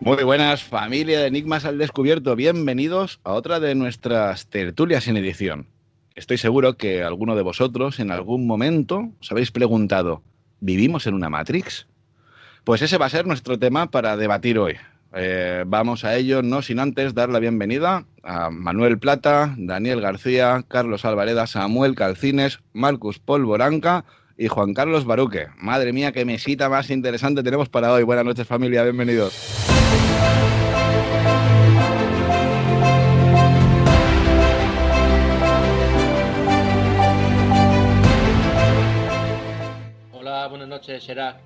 Muy buenas, familia de Enigmas al Descubierto. Bienvenidos a otra de nuestras tertulias en edición. Estoy seguro que alguno de vosotros en algún momento os habéis preguntado, ¿vivimos en una Matrix? Pues ese va a ser nuestro tema para debatir hoy. Vamos a ello, no sin antes dar la bienvenida a Manuel Plata, Daniel García, Carlos Alvareda, Samuel Calcines, Marcus Polvoranca y Juan Carlos Baruque. Madre mía, qué mesita más interesante tenemos para hoy. Buenas noches, familia, bienvenidos. Hola, buenas noches, Sherak.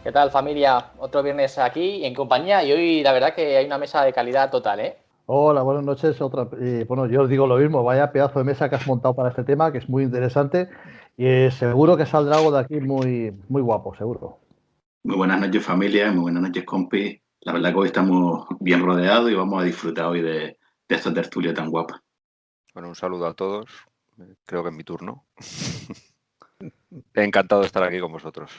¿Qué tal, familia? Otro viernes aquí en compañía y hoy la verdad que hay una mesa de calidad total, ¿eh? Hola, buenas noches. Bueno, yo os digo lo mismo, vaya pedazo de mesa que has montado para este tema, que es muy interesante y seguro que saldrá algo de aquí muy, muy guapo, seguro. Muy buenas noches, familia, muy buenas noches, compi. La verdad que hoy estamos bien rodeados y vamos a disfrutar hoy de esta tertulia tan guapa. Bueno, un saludo a todos. Creo que es mi turno. Encantado de estar aquí con vosotros.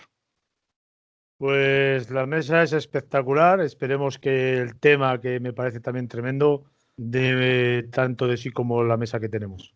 Pues la mesa es espectacular. Esperemos que el tema, que me parece también tremendo, dé tanto de sí como la mesa que tenemos.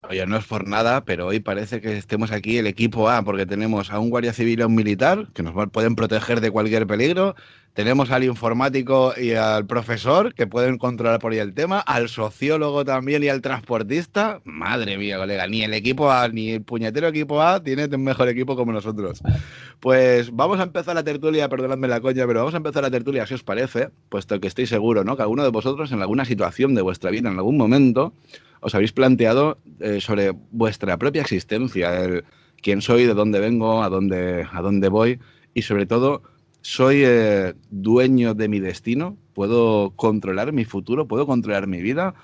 Oye, no es por nada, pero hoy parece que estemos aquí el equipo A, porque tenemos a un guardia civil y a un militar que nos pueden proteger de cualquier peligro. Tenemos al informático y al profesor que pueden controlar por ahí el tema, al sociólogo también y al transportista. Madre mía, colega, ni el equipo A, ni el puñetero equipo A tiene un mejor equipo como nosotros. Pues vamos a empezar la tertulia, perdonadme la coña, pero vamos a empezar la tertulia, si os parece, puesto que estoy seguro, ¿no? Que alguno de vosotros en alguna situación de vuestra vida, en algún momento, os habéis planteado sobre vuestra propia existencia, el quién soy, de dónde vengo, a dónde voy y sobre todo, ¿soy dueño de mi destino? ¿Puedo controlar mi futuro? ¿Puedo controlar mi vida?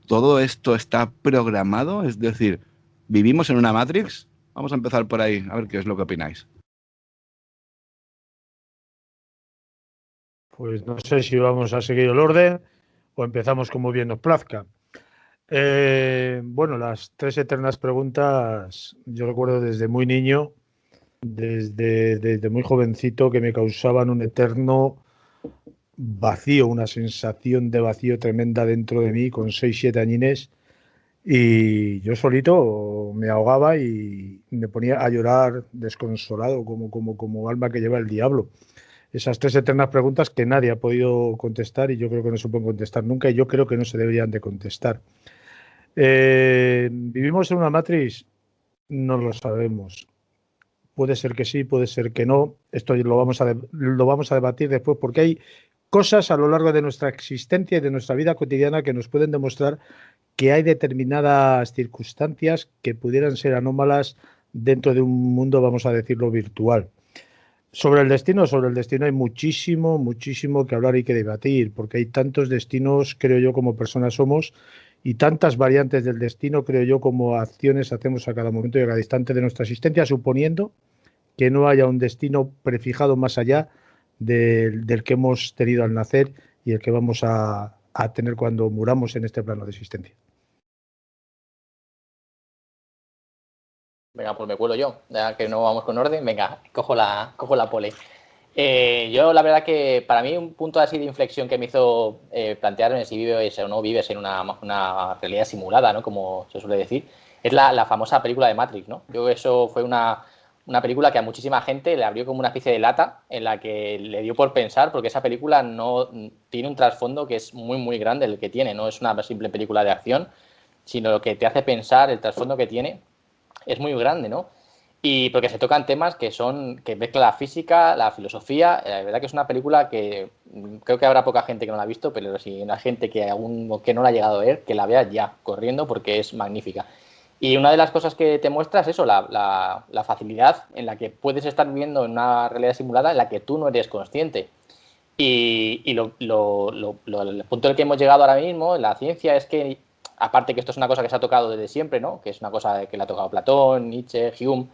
¿Todo esto está programado? Es decir, ¿vivimos en una Matrix? Vamos a empezar por ahí, a ver qué es lo que opináis. Pues no sé si vamos a seguir el orden o empezamos como bien nos plazca. Bueno, las tres eternas preguntas, yo recuerdo desde muy niño, desde muy jovencito, que me causaban un eterno vacío, una sensación de vacío tremenda dentro de mí con 6 7 añines, y yo solito me ahogaba y me ponía a llorar desconsolado como alma que lleva el diablo. Esas tres eternas preguntas que nadie ha podido contestar y yo creo que no se pueden contestar nunca y yo creo que no se deberían de contestar. ¿Vivimos en una matriz? No lo sabemos. Puede ser que sí, puede ser que no. Esto lo vamos a debatir después porque hay cosas a lo largo de nuestra existencia y de nuestra vida cotidiana que nos pueden demostrar que hay determinadas circunstancias que pudieran ser anómalas dentro de un mundo, vamos a decirlo, virtual. Sobre el destino hay muchísimo, muchísimo que hablar y que debatir, porque hay tantos destinos, creo yo, como personas somos, y tantas variantes del destino, creo yo, como acciones hacemos a cada momento y a cada instante de nuestra existencia, suponiendo que no haya un destino prefijado más allá del que hemos tenido al nacer y el que vamos a tener cuando muramos en este plano de existencia. Venga, pues me cuelo yo, ya que no vamos con orden, venga, cojo la pole. Yo la verdad que para mí un punto así de inflexión que me hizo plantearme si vives o no vives en una realidad simulada, ¿no? Como se suele decir, es la famosa película de Matrix, ¿no? Yo creo que eso fue una película que a muchísima gente le abrió como una especie de lata en la que le dio por pensar, porque esa película no tiene un trasfondo que es muy, muy grande el que tiene, no es una simple película de acción, sino lo que te hace pensar, el trasfondo que tiene, es muy grande, ¿no? Y porque se tocan temas que mezcla la física, la filosofía. La verdad que es una película que creo que habrá poca gente que no la ha visto, pero si hay gente que no la ha llegado a ver, que la vea ya, corriendo, porque es magnífica. Y una de las cosas que te muestra es eso, la facilidad en la que puedes estar viviendo en una realidad simulada en la que tú no eres consciente. Y el punto al que hemos llegado ahora mismo en la ciencia es que, aparte que esto es una cosa que se ha tocado desde siempre, ¿no? Que es una cosa que le ha tocado Platón, Nietzsche, Hume,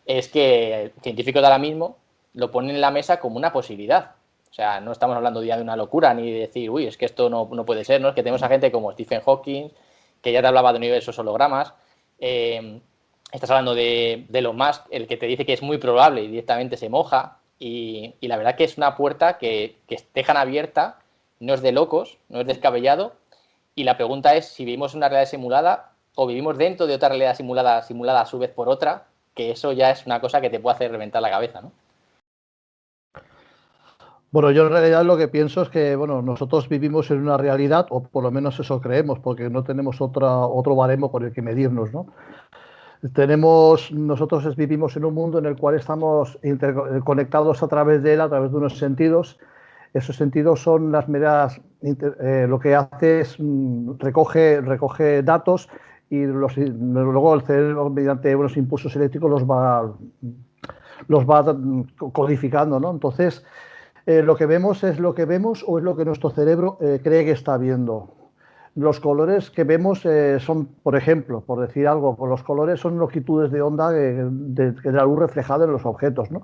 es que científicos de ahora mismo lo ponen en la mesa como una posibilidad. O sea, no estamos hablando ya de una locura ni de decir, uy, es que esto no puede ser, ¿no? Es que tenemos a gente como Stephen Hawking, que ya te hablaba de universos hologramas. Estás hablando de Elon Musk, el que te dice que es muy probable y directamente se moja. y la verdad que es una puerta que dejan abierta, no es de locos, no es descabellado, y la pregunta es si vivimos una realidad simulada o vivimos dentro de otra realidad simulada a su vez por otra, que eso ya es una cosa que te puede hacer reventar la cabeza, ¿no? Bueno, yo en realidad lo que pienso es que, bueno, nosotros vivimos en una realidad, o por lo menos eso creemos, porque no tenemos otro baremo por el que medirnos, ¿no? Nosotros vivimos en un mundo en el cual estamos conectados a través de él, a través de unos sentidos. Esos sentidos son las medidas, lo que hace es recoge datos y luego el cerebro, mediante unos impulsos eléctricos, los va codificando, ¿no? Entonces, lo que vemos es lo que vemos o es lo que nuestro cerebro cree que está viendo. Los colores que vemos son, por ejemplo, por decir algo, pues los colores son longitudes de onda de la luz reflejada en los objetos, ¿no?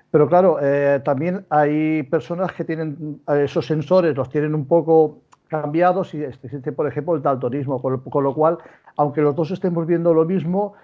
Pero claro, también hay personas que tienen esos sensores, los tienen un poco cambiados y existe, por ejemplo, el daltonismo, con lo cual, aunque los dos estemos viendo lo mismo,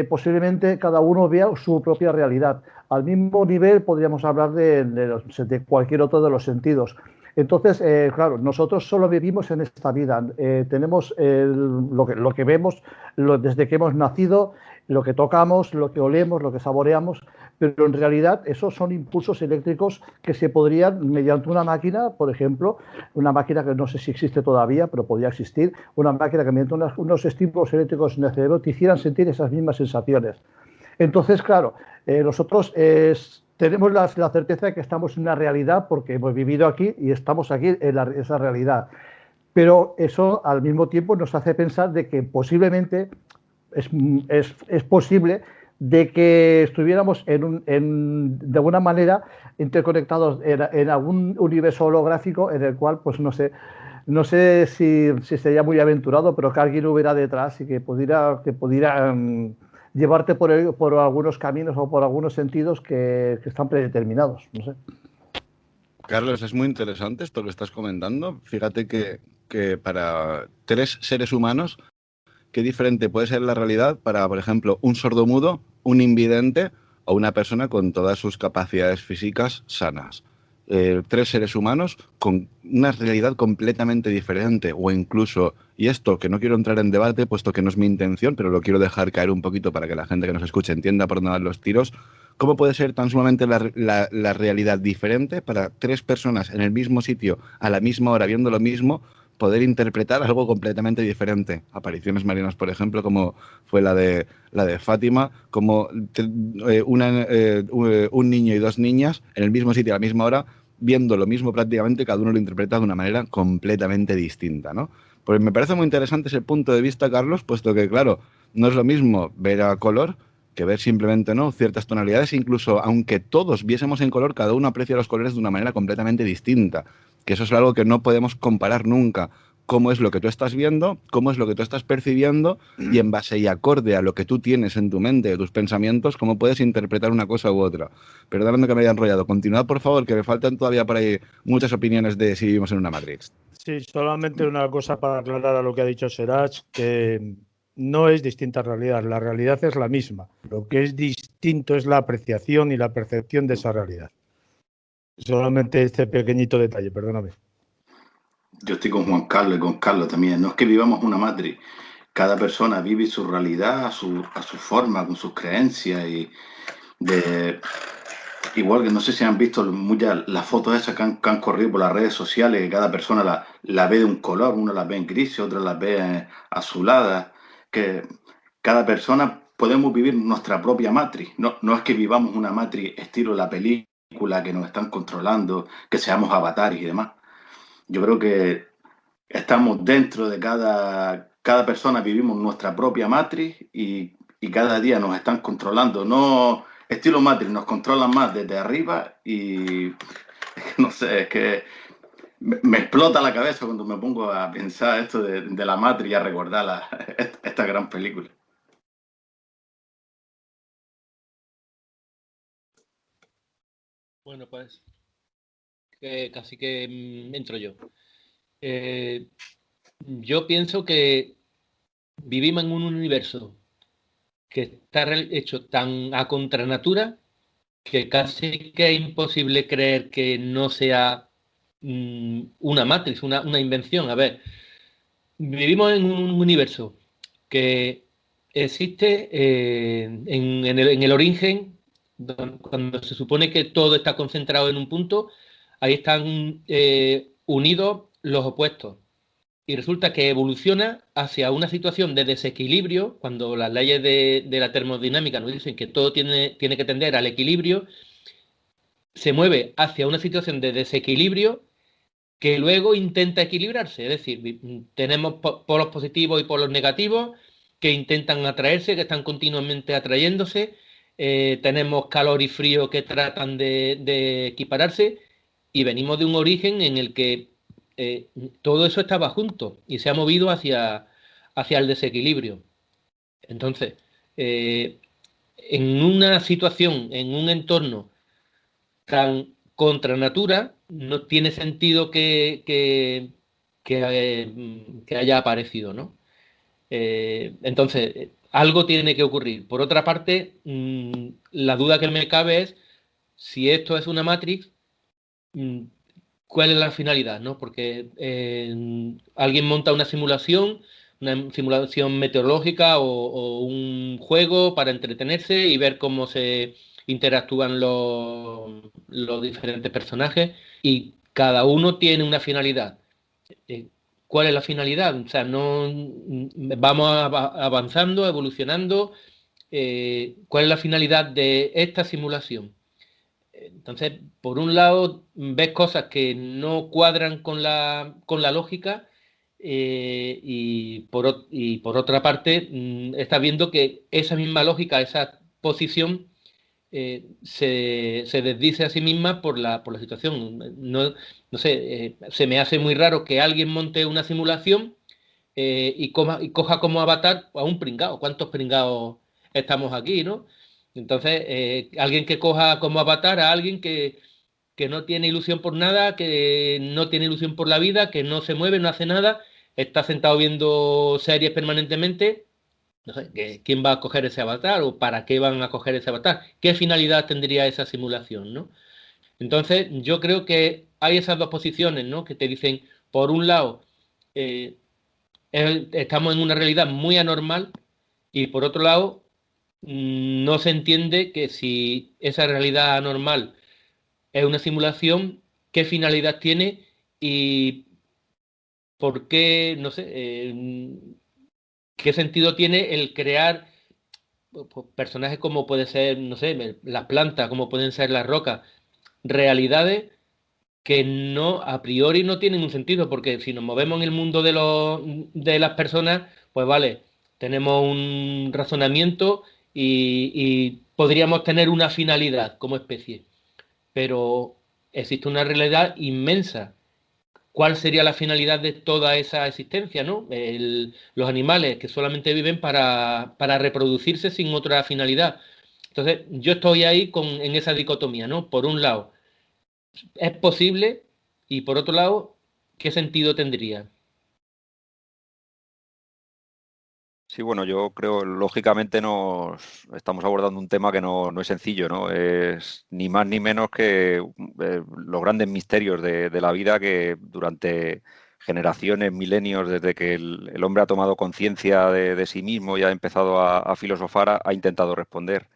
posiblemente cada uno vea su propia realidad. Al mismo nivel podríamos hablar de cualquier otro de los sentidos. Entonces, claro, nosotros solo vivimos en esta vida. Tenemos lo que vemos desde que hemos nacido, lo que tocamos, lo que olemos, lo que saboreamos, pero en realidad esos son impulsos eléctricos que se podrían, mediante una máquina, por ejemplo, una máquina que no sé si existe todavía, pero podría existir, una máquina que mediante unos estímulos eléctricos en el cerebro te hicieran sentir esas mismas sensaciones. Entonces, claro, nosotros tenemos la certeza de que estamos en una realidad porque hemos vivido aquí y estamos aquí en esa realidad. Pero eso al mismo tiempo nos hace pensar de que posiblemente es posible de que estuviéramos de alguna manera interconectados en algún universo holográfico en el cual, pues no sé si sería muy aventurado, pero que alguien hubiera detrás y que pudiera llevarte por algunos caminos o por algunos sentidos que están predeterminados. No sé. Carlos, es muy interesante esto que estás comentando. Fíjate que para 3 seres humanos, qué diferente puede ser la realidad para, por ejemplo, un sordomudo, un invidente o una persona con todas sus capacidades físicas sanas. 3 seres humanos con una realidad completamente diferente, o incluso, y esto que no quiero entrar en debate, puesto que no es mi intención, pero lo quiero dejar caer un poquito para que la gente que nos escuche entienda por dónde van los tiros. ¿Cómo puede ser tan sumamente la realidad diferente para 3 personas en el mismo sitio, a la misma hora, viendo lo mismo, poder interpretar algo completamente diferente? Apariciones marinas, por ejemplo, como fue la de Fátima, como un niño y 2 niñas en el mismo sitio a la misma hora, viendo lo mismo prácticamente, cada uno lo interpreta de una manera completamente distinta, ¿no? Pues me parece muy interesante ese punto de vista, Carlos, puesto que, claro, no es lo mismo ver a color que ver simplemente, ¿no?, ciertas tonalidades. Incluso aunque todos viésemos en color, cada uno aprecia los colores de una manera completamente distinta, que eso es algo que no podemos comparar nunca. Cómo es lo que tú estás viendo, cómo es lo que tú estás percibiendo, y en base y acorde a lo que tú tienes en tu mente, tus pensamientos, cómo puedes interpretar una cosa u otra. Perdóname que me haya enrollado. Continuad, por favor, que me faltan todavía por ahí muchas opiniones de si vivimos en una Matrix. Sí, solamente una cosa para aclarar a lo que ha dicho Serach, que no es distinta realidad, la realidad es la misma. Lo que es distinto es la apreciación y la percepción de esa realidad. Solamente este pequeñito detalle, perdóname. Yo estoy con Juan Carlos y con Carlos también. No es que vivamos una matriz. Cada persona vive su realidad a su forma, con sus creencias igual que no sé si han visto muchas las fotos esas que han corrido por las redes sociales, que cada persona la ve de un color, una las ve en gris, otra las ve azuladas, que cada persona podemos vivir nuestra propia matriz. No es que vivamos una matriz estilo la película, que nos están controlando, que seamos avatares y demás. Yo creo que estamos dentro de cada persona, vivimos nuestra propia matriz y cada día nos están controlando. No estilo Matrix, nos controlan más desde arriba y no sé, es que me explota la cabeza cuando me pongo a pensar esto de la Matrix y a recordar esta gran película. Bueno, pues casi que entro yo. Yo pienso que vivimos en un universo que está hecho tan a contranatura que casi que es imposible creer que no sea una Matrix, una invención. A ver, vivimos en un universo que existe en el origen, cuando se supone que todo está concentrado en un punto, ahí están unidos los opuestos. Y resulta que evoluciona hacia una situación de desequilibrio, cuando las leyes de la termodinámica nos dicen que todo tiene que tender al equilibrio, se mueve hacia una situación de desequilibrio que luego intenta equilibrarse. Es decir, tenemos polos positivos y polos negativos que intentan atraerse, que están continuamente atrayéndose. Tenemos calor y frío que tratan de equipararse, y venimos de un origen en el que todo eso estaba junto y se ha movido hacia el desequilibrio. Entonces, en una situación, en un entorno tan contra natura, no tiene sentido que haya aparecido, ¿no? Entonces, algo tiene que ocurrir. Por otra parte, la duda que me cabe es si esto es una Matrix, ¿cuál es la finalidad, ¿no? Porque alguien monta una simulación meteorológica o un juego para entretenerse y ver cómo se interactúan los diferentes personajes, y cada uno tiene una finalidad. ¿Cuál es la finalidad? O sea, no vamos avanzando, evolucionando. ¿Cuál es la finalidad de esta simulación? Entonces, por un lado, ves cosas que no cuadran con la lógica, y por otra parte, estás viendo que esa misma lógica, esa posición, se desdice a sí misma por la situación. No sé, se me hace muy raro que alguien monte una simulación y coja como avatar a un pringao. ¿Cuántos pringaos estamos aquí, no? Entonces, alguien que coja como avatar a alguien que no tiene ilusión por nada, que no tiene ilusión por la vida, que no se mueve, no hace nada, está sentado viendo series permanentemente. No sé, ¿quién va a coger ese avatar o para qué van a coger ese avatar? ¿Qué finalidad tendría esa simulación, no? Entonces, yo creo que hay esas dos posiciones, ¿no? Que te dicen, por un lado, eh, estamos en una realidad muy anormal, y por otro lado, no se entiende que si esa realidad anormal es una simulación, qué finalidad tiene y por qué, no sé, qué sentido tiene el crear pues, personajes como puede ser, no sé, las plantas, como pueden ser las rocas, realidades que no, a priori no tienen un sentido, porque si nos movemos en el mundo de las personas, pues vale, tenemos un razonamiento y podríamos tener una finalidad como especie, pero existe una realidad inmensa. ¿Cuál sería la finalidad de toda esa existencia, ¿no? Los animales que solamente viven para reproducirse sin otra finalidad. Entonces, yo estoy ahí en esa dicotomía, ¿no? Por un lado, es posible, y por otro lado, ¿qué sentido tendría? Sí, bueno, yo creo, lógicamente nos estamos abordando un tema que no es sencillo, ¿no? Es ni más ni menos que los grandes misterios de la vida que durante generaciones, milenios, desde que el hombre ha tomado conciencia de sí mismo y ha empezado a filosofar, ha intentado responder.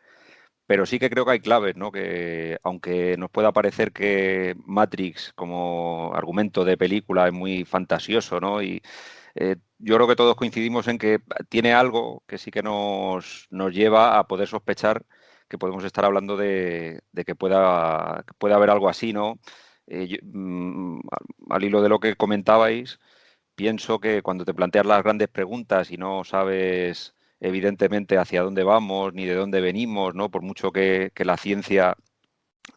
Pero sí que creo que hay claves, ¿no? Que aunque nos pueda parecer que Matrix como argumento de película es muy fantasioso, ¿no? Y yo creo que todos coincidimos en que tiene algo que sí que nos lleva a poder sospechar que podemos estar hablando de que pueda haber algo así, ¿no? Al hilo de lo que comentabais, pienso que cuando te planteas las grandes preguntas y no sabes evidentemente hacia dónde vamos ni de dónde venimos, ¿no? Por mucho que la ciencia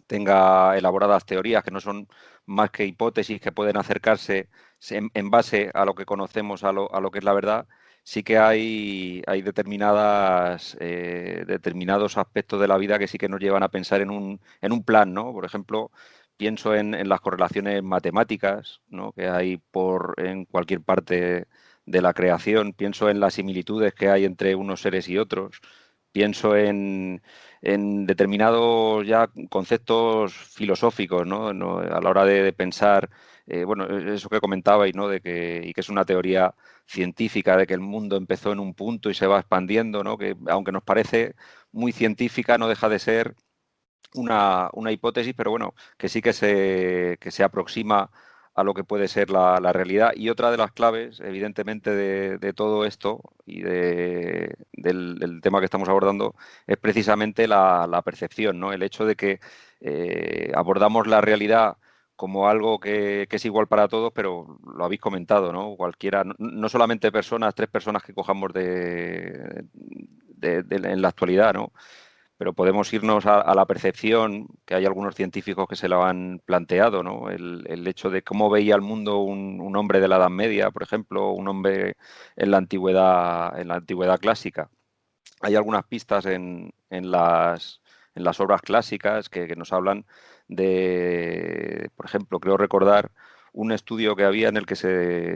tenga elaboradas teorías que no son más que hipótesis que pueden acercarse en base a lo que conocemos, a lo que es la verdad, sí que hay determinados aspectos de la vida que sí que nos llevan a pensar en un plan, ¿no? Por ejemplo, pienso en las correlaciones matemáticas, ¿no? Que hay en cualquier parte de la creación, pienso en las similitudes que hay entre unos seres y otros, pienso en determinados ya conceptos filosóficos, ¿no? A la hora de pensar, bueno, eso que comentabais, ¿no? Y que es una teoría científica de que el mundo empezó en un punto y se va expandiendo, ¿no? Que aunque nos parece muy científica, no deja de ser una hipótesis, pero bueno, que sí que se aproxima a lo que puede ser la realidad. Y otra de las claves, evidentemente, de todo esto y del tema que estamos abordando es precisamente la percepción, ¿no? El hecho de que abordamos la realidad como algo que es igual para todos, pero lo habéis comentado, ¿no? Cualquiera, no solamente tres personas que cojamos en la actualidad, ¿no? Pero podemos irnos a la percepción, que hay algunos científicos que se lo han planteado, ¿no? El hecho de cómo veía el mundo un hombre de la Edad Media, por ejemplo, un hombre en la antigüedad clásica. Hay algunas pistas en las obras clásicas que nos hablan de, por ejemplo, creo recordar un estudio que había en el que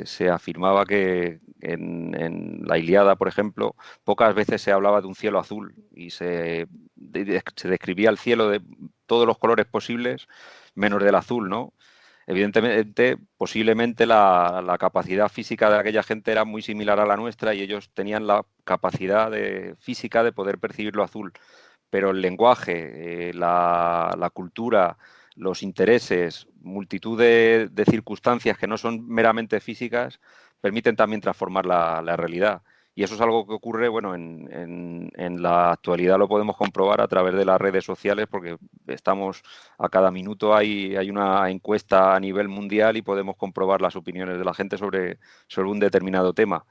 se afirmaba que en la Ilíada, por ejemplo, pocas veces se hablaba de un cielo azul y se describía el cielo de todos los colores posibles menos del azul, ¿no? Evidentemente, posiblemente la capacidad física de aquella gente era muy similar a la nuestra y ellos tenían la capacidad física de poder percibir lo azul, pero el lenguaje, la cultura, los intereses, multitud de circunstancias que no son meramente físicas, permiten también transformar la realidad. Y eso es algo que ocurre, bueno, en la actualidad lo podemos comprobar a través de las redes sociales porque estamos a cada minuto hay una encuesta a nivel mundial y podemos comprobar las opiniones de la gente sobre un determinado tema.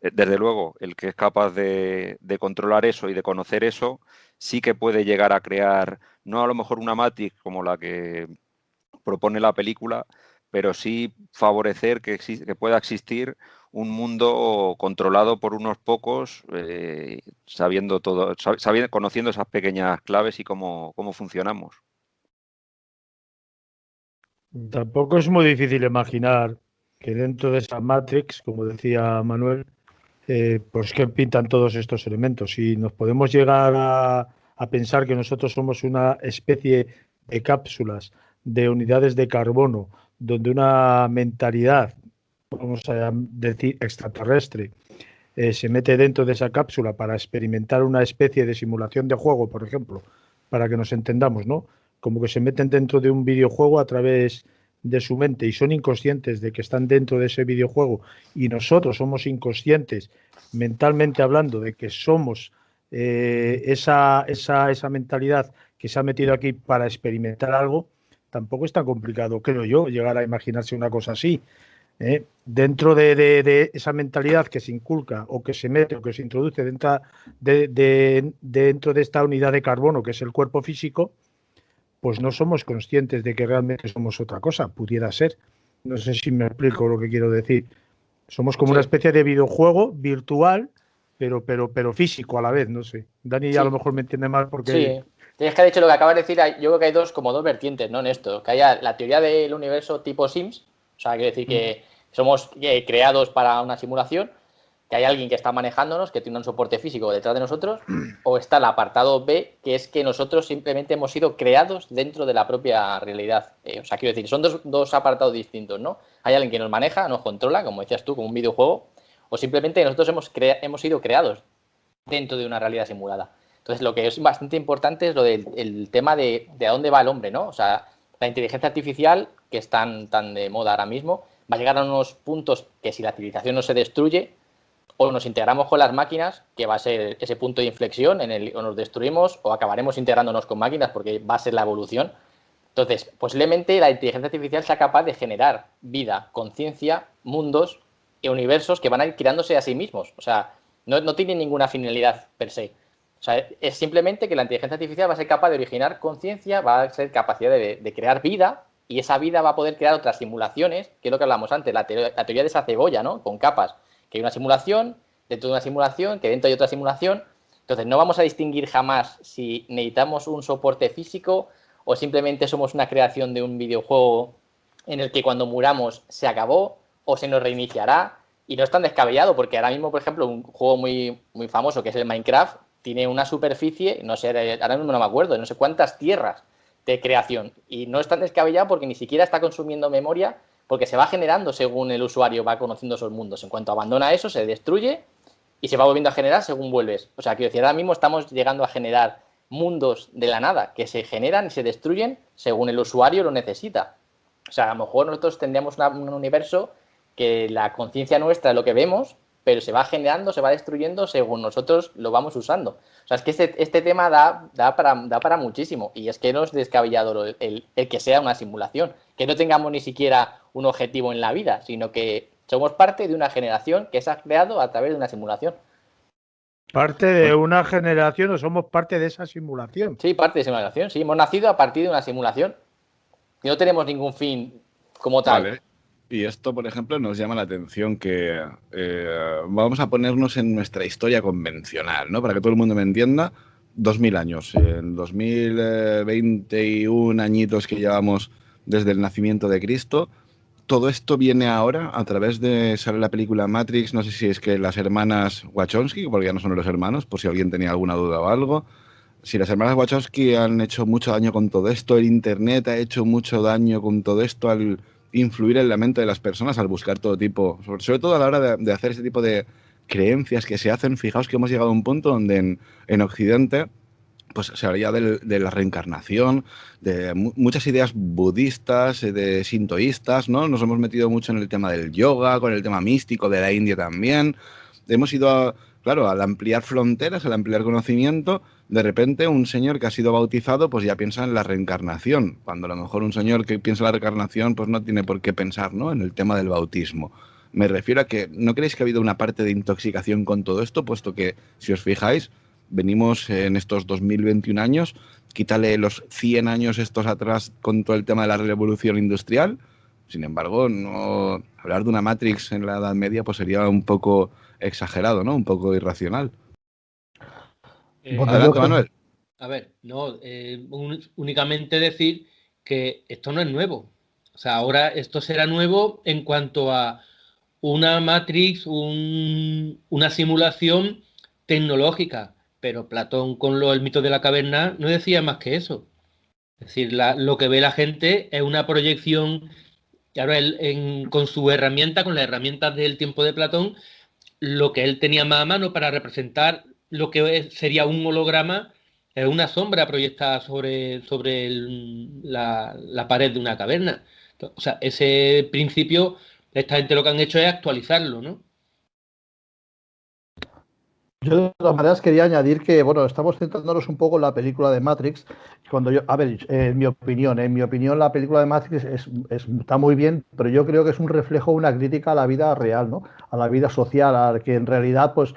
Desde luego, el que es capaz de controlar eso y de conocer eso, sí que puede llegar a crear, no a lo mejor una Matrix como la que propone la película, pero sí favorecer que pueda existir un mundo controlado por unos pocos, conociendo esas pequeñas claves y cómo funcionamos. Tampoco es muy difícil imaginar que dentro de esa Matrix, como decía Manuel, pues que pintan todos estos elementos. Y nos podemos llegar a pensar que nosotros somos una especie de cápsulas, de unidades de carbono, donde una mentalidad, vamos a decir, extraterrestre, se mete dentro de esa cápsula para experimentar una especie de simulación de juego, por ejemplo, para que nos entendamos, ¿no? Como que se meten dentro de un videojuego a través de su mente y son inconscientes de que están dentro de ese videojuego y nosotros somos inconscientes, mentalmente hablando, de que somos esa mentalidad que se ha metido aquí para experimentar algo. Tampoco es tan complicado, creo yo, llegar a imaginarse una cosa así. Dentro de esa mentalidad que se inculca o que se mete o que se introduce dentro de esta unidad de carbono que es el cuerpo físico, pues no somos conscientes de que realmente somos otra cosa, pudiera ser. No sé si me explico lo que quiero decir. Somos como una especie de videojuego virtual, pero físico a la vez, no sé. Dani a lo mejor me entiende mal porque... Sí, tienes que, de hecho, lo que acabas de decir, yo creo que hay dos vertientes, ¿no? En esto, que haya la teoría del universo tipo Sims, o sea, quiere decir que somos creados para una simulación, que hay alguien que está manejándonos, que tiene un soporte físico detrás de nosotros, o está el apartado B, que es que nosotros simplemente hemos sido creados dentro de la propia realidad. O sea, quiero decir, son dos apartados distintos, ¿no? Hay alguien que nos maneja, nos controla, como decías tú, como un videojuego, o simplemente nosotros hemos sido creados dentro de una realidad simulada. Entonces, lo que es bastante importante es lo del tema de a dónde va el hombre, ¿no? O sea, la inteligencia artificial, que es tan de moda ahora mismo, va a llegar a unos puntos que si la civilización no se destruye, o nos integramos con las máquinas, que va a ser ese punto de inflexión en el o nos destruimos o acabaremos integrándonos con máquinas porque va a ser la evolución. Entonces, posiblemente la inteligencia artificial sea capaz de generar vida, conciencia, mundos y universos que van a ir creándose a sí mismos. O sea, no tienen ninguna finalidad per se. O sea, es simplemente que la inteligencia artificial va a ser capaz de originar conciencia, va a ser capacidad de crear vida y esa vida va a poder crear otras simulaciones, que es lo que hablamos antes, la teoría de esa cebolla, ¿no? Con capas. Que hay una simulación, dentro de una simulación, que dentro hay otra simulación. Entonces, no vamos a distinguir jamás si necesitamos un soporte físico o simplemente somos una creación de un videojuego en el que cuando muramos se acabó o se nos reiniciará. Y no es tan descabellado, porque ahora mismo, por ejemplo, un juego muy, muy famoso que es el Minecraft, tiene una superficie, no sé, ahora mismo no me acuerdo, no sé cuántas tierras de creación. Y no es tan descabellado porque ni siquiera está consumiendo memoria, porque se va generando según el usuario va conociendo esos mundos. En cuanto abandona eso, se destruye y se va volviendo a generar según vuelves. O sea, quiero decir, ahora mismo estamos llegando a generar mundos de la nada que se generan y se destruyen según el usuario lo necesita. O sea, a lo mejor nosotros tendríamos un universo que la conciencia nuestra es lo que vemos, pero se va generando, se va destruyendo según nosotros lo vamos usando. O sea, es que este tema da para muchísimo. Y es que no es descabellado el que sea una simulación, que no tengamos ni siquiera un objetivo en la vida, sino que somos parte de una generación que se ha creado a través de una simulación. ¿Parte de una generación o somos parte de esa simulación? Sí, parte de simulación, sí. Hemos nacido a partir de una simulación y no tenemos ningún fin como tal. Vale. Y esto, por ejemplo, nos llama la atención que vamos a ponernos en nuestra historia convencional, ¿no? Para que todo el mundo me entienda, 2000 años. En 2021 añitos que llevamos desde el nacimiento de Cristo, todo esto viene ahora a través de, sale la película Matrix, no sé si es que las hermanas Wachowski, porque ya no son los hermanos, por si alguien tenía alguna duda o algo. Si las hermanas Wachowski han hecho mucho daño con todo esto, el Internet ha hecho mucho daño con todo esto al influir en la mente de las personas, al buscar todo tipo, sobre todo a la hora de hacer ese tipo de creencias que se hacen. Fijaos que hemos llegado a un punto donde en Occidente pues se habla de la reencarnación, de muchas ideas budistas, de sintoístas, ¿no? Nos hemos metido mucho en el tema del yoga, con el tema místico de la India también. Hemos ido, claro, al ampliar fronteras, al ampliar conocimiento, de repente un señor que ha sido bautizado pues ya piensa en la reencarnación, cuando a lo mejor un señor que piensa en la reencarnación pues no tiene por qué pensar, ¿no?, en el tema del bautismo. Me refiero a que, ¿no creéis que ha habido una parte de intoxicación con todo esto? Puesto que, si os fijáis, venimos en estos 2021 años, quítale los 100 años estos atrás con todo el tema de la revolución industrial. Sin embargo, no hablar de una Matrix en la Edad Media pues sería un poco exagerado, ¿no? Un poco irracional. Adelante, Manuel. A ver, no, únicamente decir que esto no es nuevo. O sea, ahora esto será nuevo en cuanto a una Matrix, una simulación tecnológica, pero Platón con el mito de la caverna no decía más que eso. Es decir, lo que ve la gente es una proyección, y ahora con su herramienta, con las herramientas del tiempo de Platón, lo que él tenía más a mano para representar lo que sería un holograma, es una sombra proyectada sobre la pared de una caverna. O sea, ese principio, esta gente lo que han hecho es actualizarlo, ¿no? Yo de todas maneras quería añadir que, bueno, estamos centrándonos un poco en la película de Matrix. A ver, en mi opinión la película de Matrix está muy bien, pero yo creo que es un reflejo, una crítica a la vida real, ¿no? A la vida social, a que en realidad pues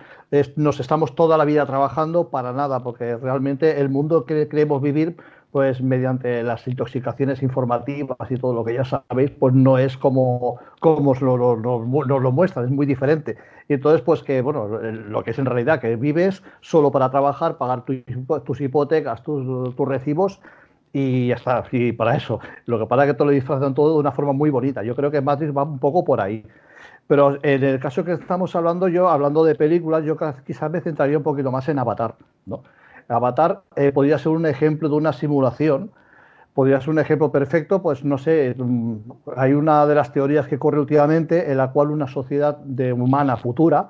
nos estamos toda la vida trabajando para nada, porque realmente el mundo que creemos vivir, pues mediante las intoxicaciones informativas y todo lo que ya sabéis, pues no es como nos lo muestran, es muy diferente. Y entonces, pues que, bueno, lo que es en realidad, que vives solo para trabajar, pagar tus hipotecas, tus recibos y ya está, y para eso. Lo que pasa es que te lo disfrazan todo de una forma muy bonita. Yo creo que Matrix va un poco por ahí. Pero en el caso que estamos hablando, hablando de películas, yo quizás me centraría un poquito más en Avatar, ¿no? Avatar podría ser un ejemplo de una simulación. Podría ser un ejemplo perfecto, pues no sé, hay una de las teorías que corre últimamente en la cual una sociedad humana futura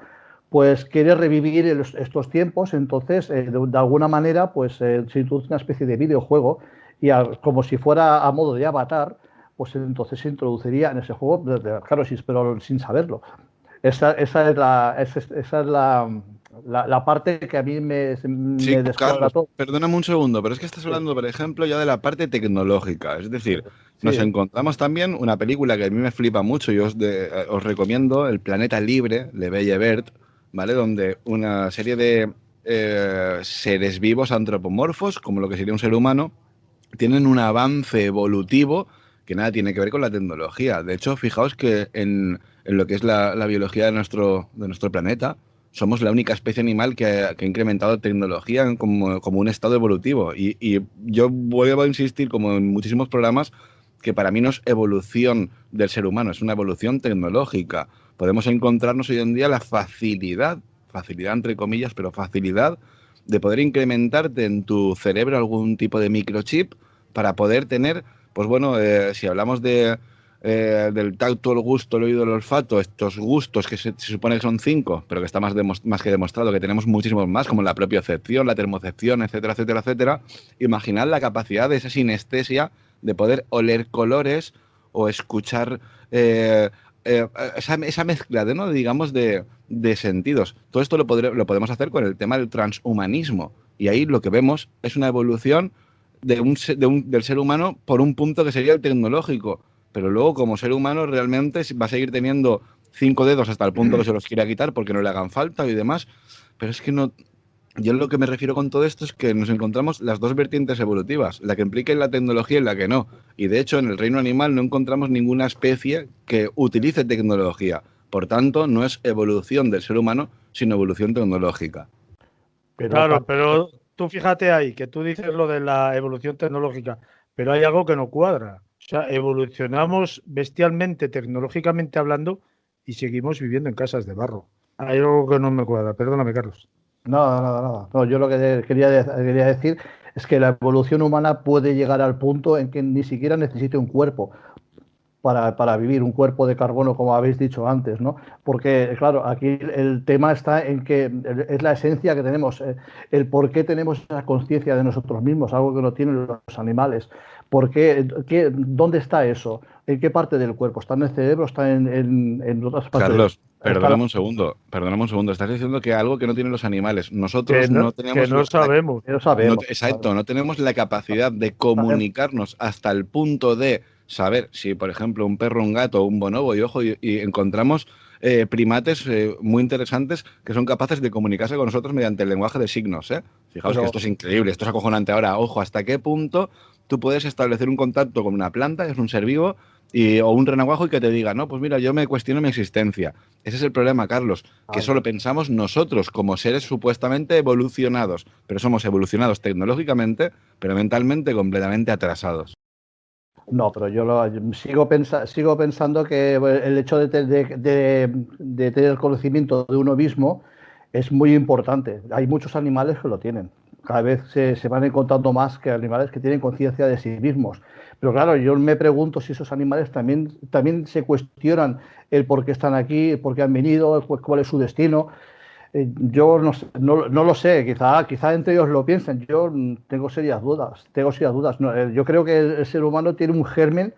pues quiere revivir estos tiempos, entonces de alguna manera pues se introduce una especie de videojuego y como si fuera a modo de Avatar, pues entonces se introduciría en ese juego, claro, sí, pero sin saberlo. Esa es la parte que a mí me descuadra todo. Perdóname un segundo, pero es que estás hablando, por ejemplo, ya de la parte tecnológica. Es decir, nos encontramos también una película que a mí me flipa mucho y os recomiendo, El planeta libre, de Belle Vert, ¿vale? Donde una serie de seres vivos antropomorfos, como lo que sería un ser humano, tienen un avance evolutivo que nada tiene que ver con la tecnología. De hecho, fijaos que en lo que es la biología de nuestro planeta, somos la única especie animal que ha incrementado tecnología como un estado evolutivo. Y yo vuelvo a insistir, como en muchísimos programas, que para mí no es evolución del ser humano, es una evolución tecnológica. Podemos encontrarnos hoy en día la facilidad entre comillas, pero facilidad de poder incrementarte en tu cerebro algún tipo de microchip para poder tener, pues bueno, si hablamos del tacto, el gusto, el oído, el olfato, estos gustos que se supone que son 5, pero que está más que demostrado que tenemos muchísimos más, como la propiocepción, la termocepción, etcétera, etcétera, etcétera. Imaginad la capacidad de esa sinestesia de poder oler colores o escuchar esa mezcla de, ¿no? digamos, de sentidos. Todo esto lo podemos hacer con el tema del transhumanismo. Y ahí lo que vemos es una evolución del ser humano por un punto que sería el tecnológico. Pero luego, como ser humano, realmente va a seguir teniendo 5 dedos hasta el punto que se los quiera quitar porque no le hagan falta y demás. Pero es que no. Yo lo que me refiero con todo esto es que nos encontramos las dos vertientes evolutivas, la que implica la tecnología y la que no. Y de hecho, en el reino animal no encontramos ninguna especie que utilice tecnología. Por tanto, no es evolución del ser humano, sino evolución tecnológica. Claro, pero tú fíjate ahí, que tú dices lo de la evolución tecnológica, pero hay algo que no cuadra. O sea, evolucionamos bestialmente, tecnológicamente hablando, y seguimos viviendo en casas de barro. Hay algo que no me cuadra. Perdóname, Carlos. Nada. No, yo lo que quería decir es que la evolución humana puede llegar al punto en que ni siquiera necesite un cuerpo para vivir, un cuerpo de carbono, como habéis dicho antes, ¿no? Porque, claro, aquí el tema está en que es la esencia que tenemos, el por qué tenemos esa conciencia de nosotros mismos, algo que no tienen los animales. ¿Dónde está eso? ¿En qué parte del cuerpo? ¿Está en el cerebro? ¿Está en otras partes? Carlos, perdóname un segundo. Estás diciendo que algo que no tienen los animales. Nosotros no tenemos... Que no sabemos. Exacto, no tenemos la capacidad de comunicarnos hasta el punto de saber si, por ejemplo, un perro, un gato, un bonobo, y ojo, y encontramos primates muy interesantes que son capaces de comunicarse con nosotros mediante el lenguaje de signos. Fijaos que esto es increíble, esto es acojonante. Ahora, ojo, ¿hasta qué punto tú puedes establecer un contacto con una planta, que es un ser vivo, o un renacuajo y que te diga, no, pues mira, yo me cuestiono mi existencia? Ese es el problema, Carlos, que eso lo pensamos nosotros como seres supuestamente evolucionados, pero somos evolucionados tecnológicamente, pero mentalmente completamente atrasados. No, pero yo sigo pensando que el hecho de tener el conocimiento de uno mismo es muy importante. Hay muchos animales que lo tienen. Cada vez se van encontrando más que animales que tienen conciencia de sí mismos. Pero claro, yo me pregunto si esos animales también se cuestionan el por qué están aquí, por qué han venido, cuál es su destino. Yo no lo sé, quizá entre ellos lo piensen. Yo tengo serias dudas. No, yo creo que el ser humano tiene un germen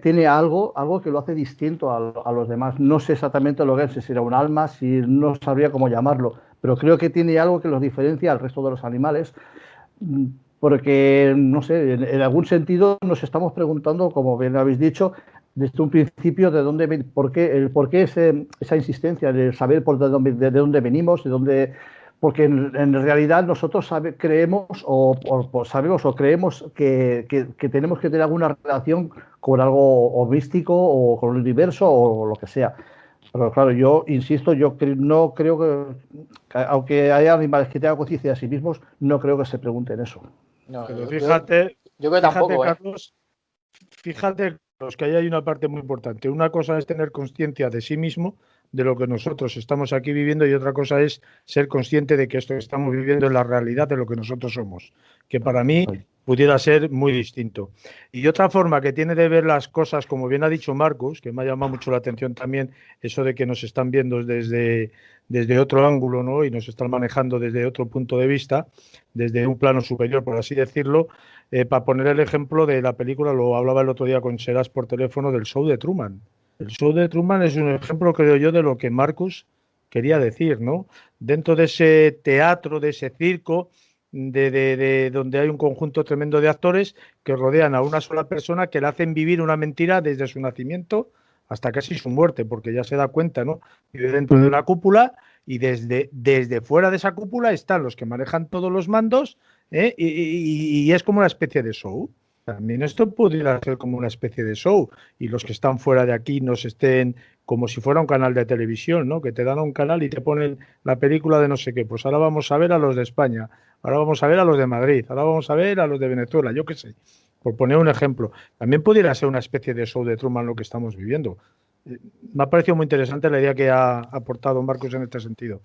tiene algo que lo hace distinto a los demás. No sé exactamente lo que es, si será un alma, si no sabría cómo llamarlo, pero creo que tiene algo que los diferencia al resto de los animales, porque, no sé, en algún sentido nos estamos preguntando, como bien habéis dicho, desde un principio, por qué esa insistencia de saber de dónde venimos, porque en realidad nosotros creemos o creemos que tenemos que tener alguna relación con algo o místico o con el universo o lo que sea. Pero claro, yo insisto, no creo que, aunque haya animales que tengan conciencia de sí mismos, no creo que se pregunten eso. No, pero fíjate, yo creo tampoco, Carlos, fíjate que ahí hay una parte muy importante. Una cosa es tener conciencia de sí mismo, de lo que nosotros estamos aquí viviendo, y otra cosa es ser consciente de que esto que estamos viviendo es la realidad de lo que nosotros somos, que para mí pudiera ser muy distinto. Y otra forma que tiene de ver las cosas, como bien ha dicho Marcus, que me ha llamado mucho la atención también, eso de que nos están viendo desde otro ángulo, ¿no? Y nos están manejando desde otro punto de vista, desde un plano superior, por así decirlo. Para poner el ejemplo de la película, lo hablaba el otro día con Serás por teléfono, del show de Truman. El show de Truman es un ejemplo, creo yo, de lo que Marcus quería decir, ¿no? Dentro de ese teatro, de ese circo, de donde hay un conjunto tremendo de actores que rodean a una sola persona, que le hacen vivir una mentira desde su nacimiento hasta casi su muerte, porque ya se da cuenta, ¿no? Vive dentro de la cúpula y desde fuera de esa cúpula están los que manejan todos los mandos, y es como una especie de show. También esto pudiera ser como una especie de show, y los que están fuera de aquí nos estén como si fuera un canal de televisión, ¿no? Que te dan un canal y te ponen la película de no sé qué. Pues ahora vamos a ver a los de España, ahora vamos a ver a los de Madrid, ahora vamos a ver a los de Venezuela, yo qué sé. Por poner un ejemplo, también pudiera ser una especie de show de Truman lo que estamos viviendo. Me ha parecido muy interesante la idea que ha aportado Marcos en este sentido.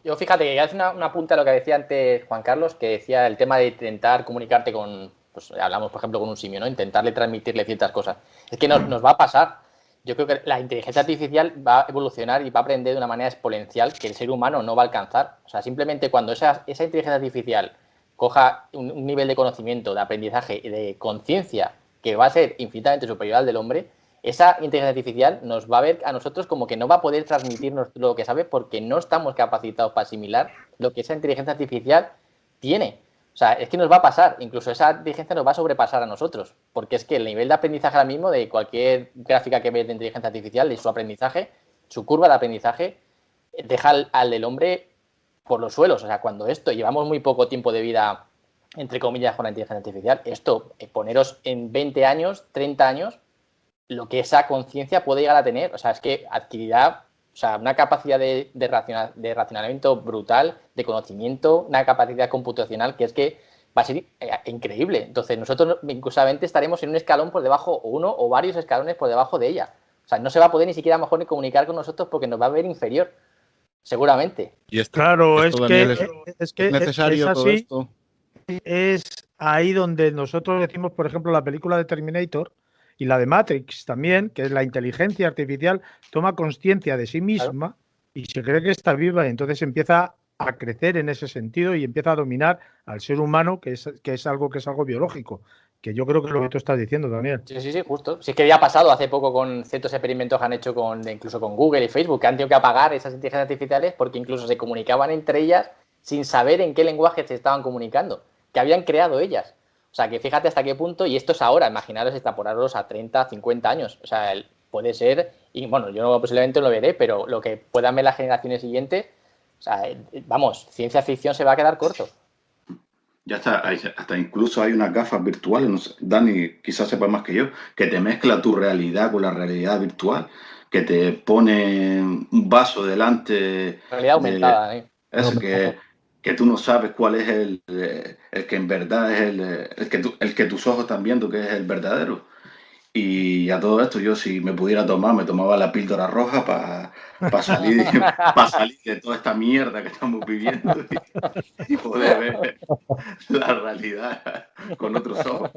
Yo fíjate que hace una punta a lo que decía antes Juan Carlos, que decía el tema de intentar comunicarte con, pues hablamos por ejemplo con un simio, ¿no? Intentarle transmitirle ciertas cosas. Es que nos va a pasar. Yo creo que la inteligencia artificial va a evolucionar y va a aprender de una manera exponencial que el ser humano no va a alcanzar. O sea, simplemente cuando esa inteligencia artificial coja un nivel de conocimiento, de aprendizaje y de conciencia que va a ser infinitamente superior al del hombre, esa inteligencia artificial nos va a ver a nosotros como que no va a poder transmitirnos lo que sabe porque no estamos capacitados para asimilar lo que esa inteligencia artificial tiene. O sea, es que nos va a pasar, incluso esa inteligencia nos va a sobrepasar a nosotros, porque es que el nivel de aprendizaje ahora mismo de cualquier gráfica que ves de inteligencia artificial y su aprendizaje, su curva de aprendizaje, deja al del hombre por los suelos. O sea, cuando llevamos muy poco tiempo de vida, entre comillas, con la inteligencia artificial, poneros en 20 años, 30 años, lo que esa conciencia puede llegar a tener. O sea, es que adquirirá, o sea, una capacidad de racionamiento brutal, de conocimiento, una capacidad computacional que es que va a ser increíble. Entonces, nosotros inclusivamente estaremos en un escalón por debajo, o uno o varios escalones por debajo de ella. O sea, no se va a poder ni siquiera a lo mejor ni comunicar con nosotros porque nos va a ver inferior, seguramente. Y Claro, esto, es Daniel, que es necesario es todo así. esto. Es ahí donde nosotros decimos, por ejemplo, la película de Terminator y la de Matrix también, que es la inteligencia artificial toma conciencia de sí misma y se cree que está viva y entonces empieza a crecer en ese sentido y empieza a dominar al ser humano, que es algo biológico, que yo creo que es lo que tú estás diciendo, Daniel. Sí, justo. Si es que ya ha pasado hace poco con ciertos experimentos que han hecho incluso con Google y Facebook, que han tenido que apagar esas inteligencias artificiales porque incluso se comunicaban entre ellas sin saber en qué lenguaje se estaban comunicando, que habían creado ellas. O sea, que fíjate hasta qué punto, y esto es ahora, imaginaros extrapolaros a 30, 50 años. O sea, puede ser, y bueno, yo posiblemente no lo veré, pero lo que puedan ver las generaciones siguientes, o sea, vamos, ciencia ficción se va a quedar corto. Ya está, hasta incluso hay unas gafas virtuales, no sé, Dani quizás sepa más que yo, que te mezcla tu realidad con la realidad virtual, que te pone un vaso delante. Realidad aumentada, Eso, que tú no sabes cuál es el que en verdad es el que tus ojos están viendo que es el verdadero. Y a todo esto yo si me pudiera tomar, me tomaba la píldora roja para salir, salir de toda esta mierda que estamos viviendo y poder ver la realidad con otros ojos.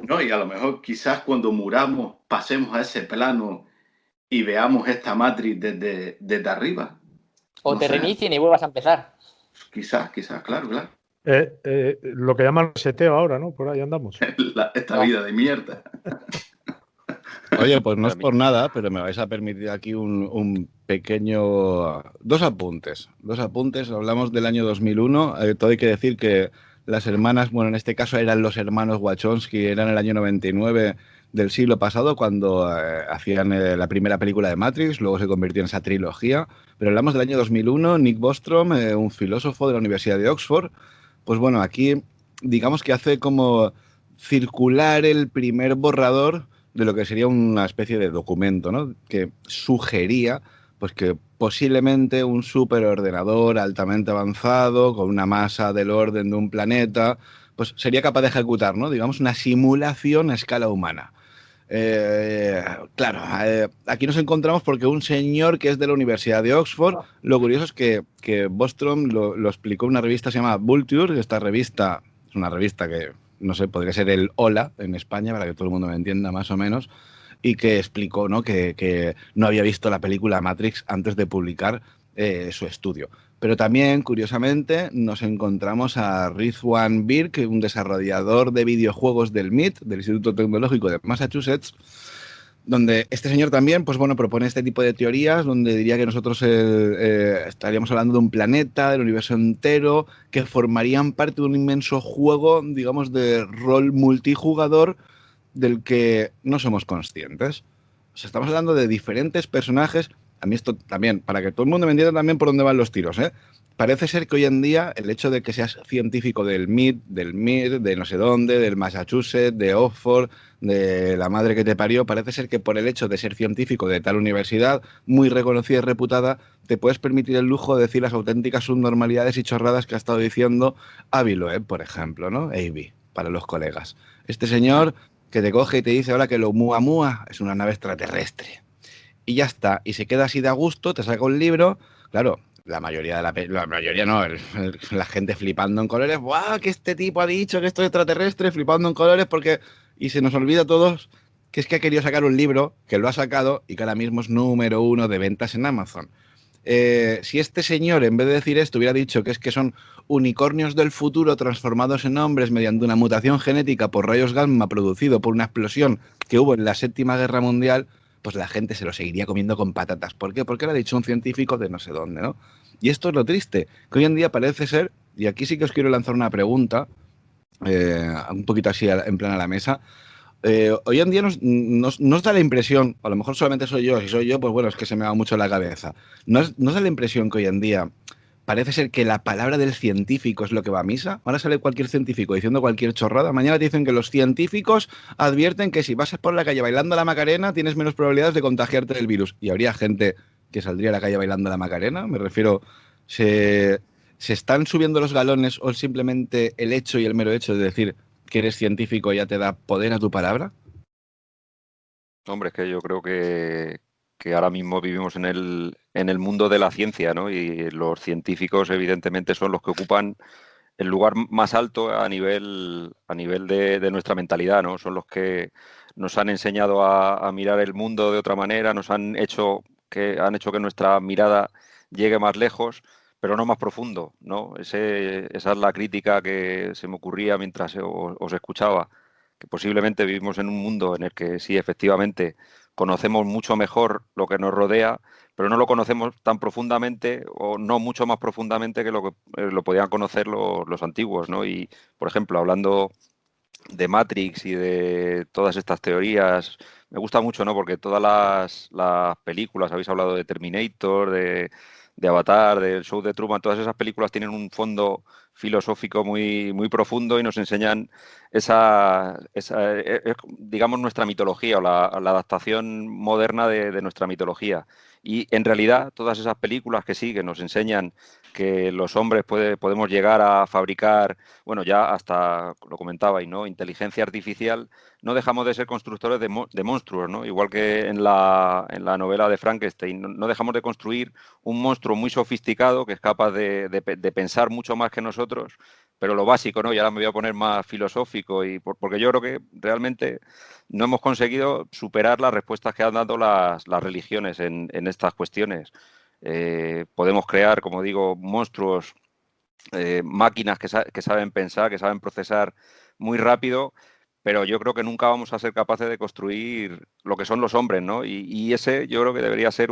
¿No? Y a lo mejor quizás cuando muramos pasemos a ese plano y veamos esta Matrix desde arriba. O no te sé. reinicien y vuelvas a empezar. Quizás, claro. Lo que llaman seteo ahora, ¿no? Por ahí andamos. Esta vida de mierda. Oye, pues no es por nada, pero me vais a permitir aquí un pequeño... Dos apuntes. Hablamos del año 2001. Todo hay que decir que las hermanas, bueno, en este caso eran los hermanos Wachowski, eran el año 99 del siglo pasado cuando hacían la primera película de Matrix, luego se convirtió en esa trilogía. Pero hablamos del año 2001, Nick Bostrom, un filósofo de la Universidad de Oxford, pues bueno, aquí digamos que hace como circular el primer borrador de lo que sería una especie de documento, ¿no? Que sugería pues que posiblemente un superordenador altamente avanzado, con una masa del orden de un planeta, pues sería capaz de ejecutar, ¿no? Digamos, una simulación a escala humana. Claro, aquí nos encontramos porque un señor que es de la Universidad de Oxford, lo curioso es que Bostrom lo explicó en una revista que se llama Vulture. Esta revista es una revista que, no sé, podría ser el Hola en España, para que todo el mundo me entienda más o menos, y que explicó, ¿no? que no había visto la película Matrix antes de publicar su estudio. Pero también, curiosamente, nos encontramos a Rizwan Birk, un desarrollador de videojuegos del MIT, del Instituto Tecnológico de Massachusetts, donde este señor también, pues bueno, propone este tipo de teorías, donde diría que nosotros estaríamos hablando de un planeta, del universo entero, que formarían parte de un inmenso juego, digamos, de rol multijugador del que no somos conscientes. O sea, estamos hablando de diferentes personajes. A mí esto también, para que todo el mundo me entienda también por dónde van los tiros, ¿eh? Parece ser que hoy en día el hecho de que seas científico del MIT, de no sé dónde, del Massachusetts, de Oxford, de la madre que te parió, parece ser que por el hecho de ser científico de tal universidad, muy reconocida y reputada, te puedes permitir el lujo de decir las auténticas subnormalidades y chorradas que ha estado diciendo Avi Loeb, por ejemplo, ¿no? Avi, para los colegas. Este señor que te coge y te dice ahora que lo Muamua es una nave extraterrestre. Y ya está, y se queda así de a gusto, te saca un libro, claro, la mayoría de la mayoría no, la gente flipando en colores, ¡buah! Que este tipo ha dicho que esto es extraterrestre, flipando en colores porque... Y se nos olvida a todos que es que ha querido sacar un libro, que lo ha sacado y que ahora mismo es número 1 de ventas en Amazon. Si este señor, en vez de decir esto, hubiera dicho que es que son unicornios del futuro transformados en hombres mediante una mutación genética por rayos gamma producido por una explosión que hubo en la Séptima Guerra Mundial, pues la gente se lo seguiría comiendo con patatas. ¿Por qué? Porque lo ha dicho un científico de no sé dónde, ¿no? Y esto es lo triste, que hoy en día parece ser, y aquí sí que os quiero lanzar una pregunta, un poquito así en plan a la mesa. Hoy en día nos da la impresión, a lo mejor solamente soy yo, si soy yo, pues bueno, es que se me va mucho la cabeza. Nos da la impresión que hoy en día parece ser que la palabra del científico es lo que va a misa. Ahora sale cualquier científico diciendo cualquier chorrada. Mañana te dicen que los científicos advierten que si vas por la calle bailando la Macarena tienes menos probabilidades de contagiarte del virus. Y habría gente que saldría a la calle bailando la Macarena. Me refiero, ¿se están subiendo los galones o simplemente el hecho y el mero hecho de decir que eres científico ya te da poder a tu palabra? Hombre, es que yo creo que ahora mismo vivimos en el mundo de la ciencia, ¿no? Y los científicos, evidentemente, son los que ocupan el lugar más alto a nivel de nuestra mentalidad, ¿no? Son los que nos han enseñado a mirar el mundo de otra manera, nos han hecho que nuestra mirada llegue más lejos, pero no más profundo, ¿no? Esa es la crítica que se me ocurría mientras os escuchaba, que posiblemente vivimos en un mundo en el que sí, efectivamente, conocemos mucho mejor lo que nos rodea, pero no lo conocemos tan profundamente o no mucho más profundamente que lo podían conocer los antiguos, ¿no? Y, por ejemplo, hablando de Matrix y de todas estas teorías, me gusta mucho, ¿no? Porque todas las películas, habéis hablado de Terminator, de Avatar, del show de Truman, todas esas películas tienen un fondo filosófico muy, muy profundo y nos enseñan digamos, nuestra mitología o la adaptación moderna de nuestra mitología. Y en realidad todas esas películas que sí, que nos enseñan que los hombres podemos llegar a fabricar, bueno, ya hasta lo comentabais, ¿no? Inteligencia artificial, no dejamos de ser constructores de monstruos, ¿no? Igual que en la novela de Frankenstein, no dejamos de construir un monstruo muy sofisticado que es capaz de pensar mucho más que nosotros, pero lo básico, ¿no? Y ahora me voy a poner más filosófico, porque yo creo que realmente no hemos conseguido superar las respuestas que han dado las religiones en estas cuestiones. Podemos crear, como digo, monstruos, máquinas que saben pensar, que saben procesar muy rápido, pero yo creo que nunca vamos a ser capaces de construir lo que son los hombres, ¿no? Y ese yo creo que debería ser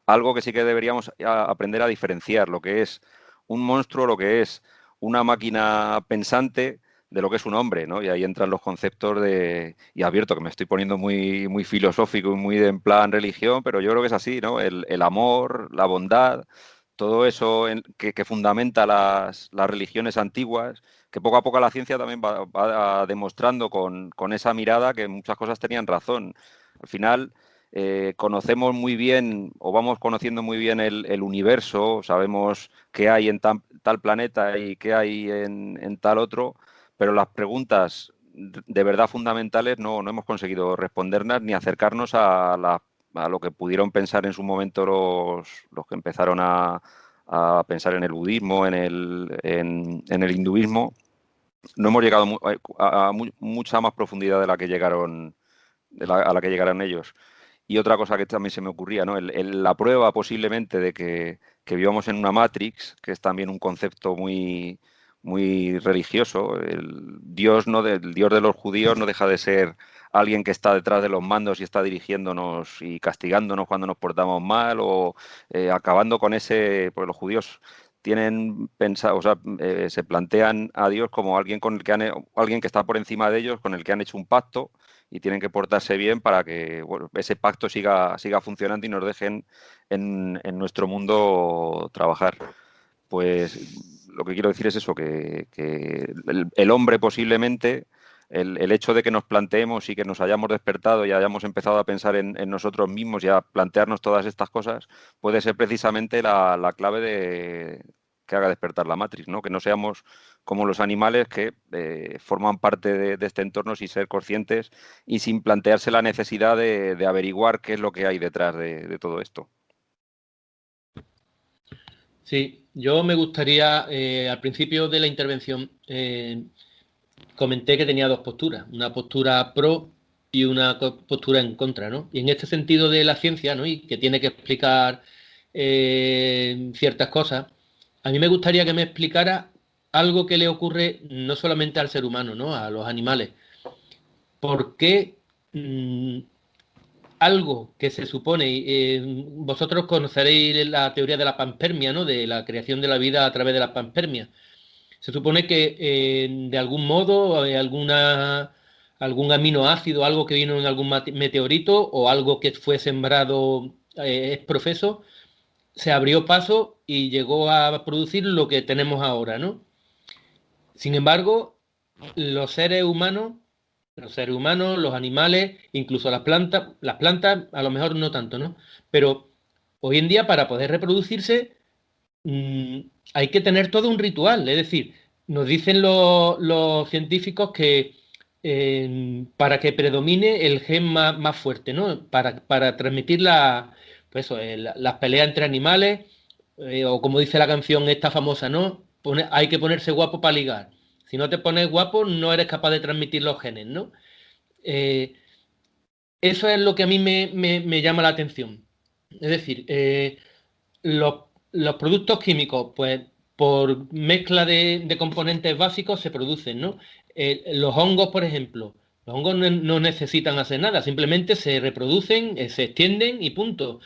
algo que sí que deberíamos aprender a diferenciar, lo que es un monstruo, lo que es una máquina pensante de lo que es un hombre, ¿no? Y ahí entran los conceptos y advierto que me estoy poniendo muy, muy filosófico y muy en plan religión, pero yo creo que es así, ¿no? El amor, la bondad, todo eso que fundamenta las religiones antiguas, que poco a poco la ciencia también va demostrando con esa mirada que muchas cosas tenían razón. Al final, conocemos muy bien o vamos conociendo muy bien el universo, sabemos qué hay en tal planeta y qué hay en tal otro, pero las preguntas de verdad fundamentales no hemos conseguido responderlas ni acercarnos a lo que pudieron pensar en su momento los que empezaron a pensar en el budismo, en el hinduismo. No hemos llegado a mucha más profundidad de la que llegaron, a la que llegaron ellos. Y otra cosa que también se me ocurría, ¿no? La prueba posiblemente de que vivamos en una Matrix, que es también un concepto muy, muy religioso. El Dios de los judíos no deja de ser alguien que está detrás de los mandos y está dirigiéndonos y castigándonos cuando nos portamos mal o acabando con ese, pues los judíos tienen pensado, o sea, se plantean a Dios como alguien alguien que está por encima de ellos, con el que han hecho un pacto y tienen que portarse bien para que ese pacto siga funcionando y nos dejen en nuestro mundo trabajar. Pues lo que quiero decir es eso, que el hombre posiblemente, el hecho de que nos planteemos y que nos hayamos despertado y hayamos empezado a pensar en nosotros mismos y a plantearnos todas estas cosas, puede ser precisamente la clave que haga despertar la Matrix, ¿no? Que no seamos como los animales que forman parte de este entorno sin ser conscientes y sin plantearse la necesidad de averiguar qué es lo que hay detrás de todo esto. Sí, yo me gustaría, al principio de la intervención, comenté que tenía dos posturas, una postura pro y una postura en contra, ¿no? Y en este sentido de la ciencia, ¿no? Y que tiene que explicar ciertas cosas, a mí me gustaría que me explicara algo que le ocurre no solamente al ser humano, ¿no? A los animales. ¿Por qué algo que se supone, vosotros conoceréis la teoría de la panspermia, ¿no? De la creación de la vida a través de la panspermia? Se supone que de algún modo algún aminoácido, algo que vino en algún meteorito o algo que fue sembrado es profeso, se abrió paso y llegó a producir lo que tenemos ahora, ¿no? Sin embargo, los seres humanos, los animales, incluso las plantas a lo mejor no tanto, ¿no? Pero hoy en día para poder reproducirse hay que tener todo un ritual, es decir, nos dicen los científicos que para que predomine el gen más fuerte, ¿no? Para transmitir las peleas entre animales, o como dice la canción esta famosa, ¿no? Hay que ponerse guapo para ligar. Si no te pones guapo, no eres capaz de transmitir los genes, ¿no? Eso es lo que a mí me llama la atención. Es decir, los productos químicos, pues por mezcla de componentes básicos se producen, ¿no? Los hongos, por ejemplo, los hongos no necesitan hacer nada, simplemente se reproducen, se extienden y punto.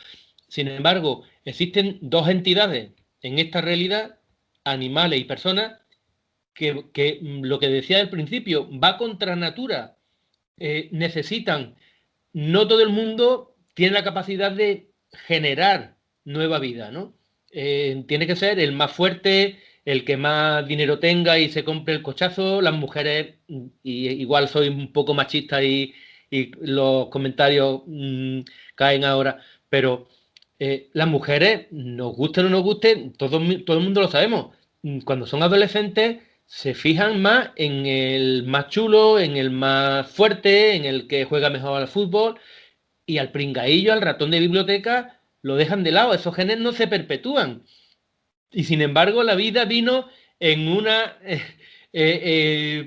Sin embargo, existen dos entidades en esta realidad, animales y personas, que lo que decía al principio, va contra natura. Necesitan, no todo el mundo tiene la capacidad de generar nueva vida, ¿no? Tiene que ser el más fuerte, el que más dinero tenga y se compre el cochazo. Las mujeres, y igual soy un poco machista y los comentarios caen ahora, pero las mujeres, nos guste o no nos guste, todo el mundo lo sabemos. Cuando son adolescentes se fijan más en el más chulo, en el más fuerte, en el que juega mejor al fútbol, y al pringaillo, al ratón de biblioteca, lo dejan de lado. Esos genes no se perpetúan. Y sin embargo, la vida vino en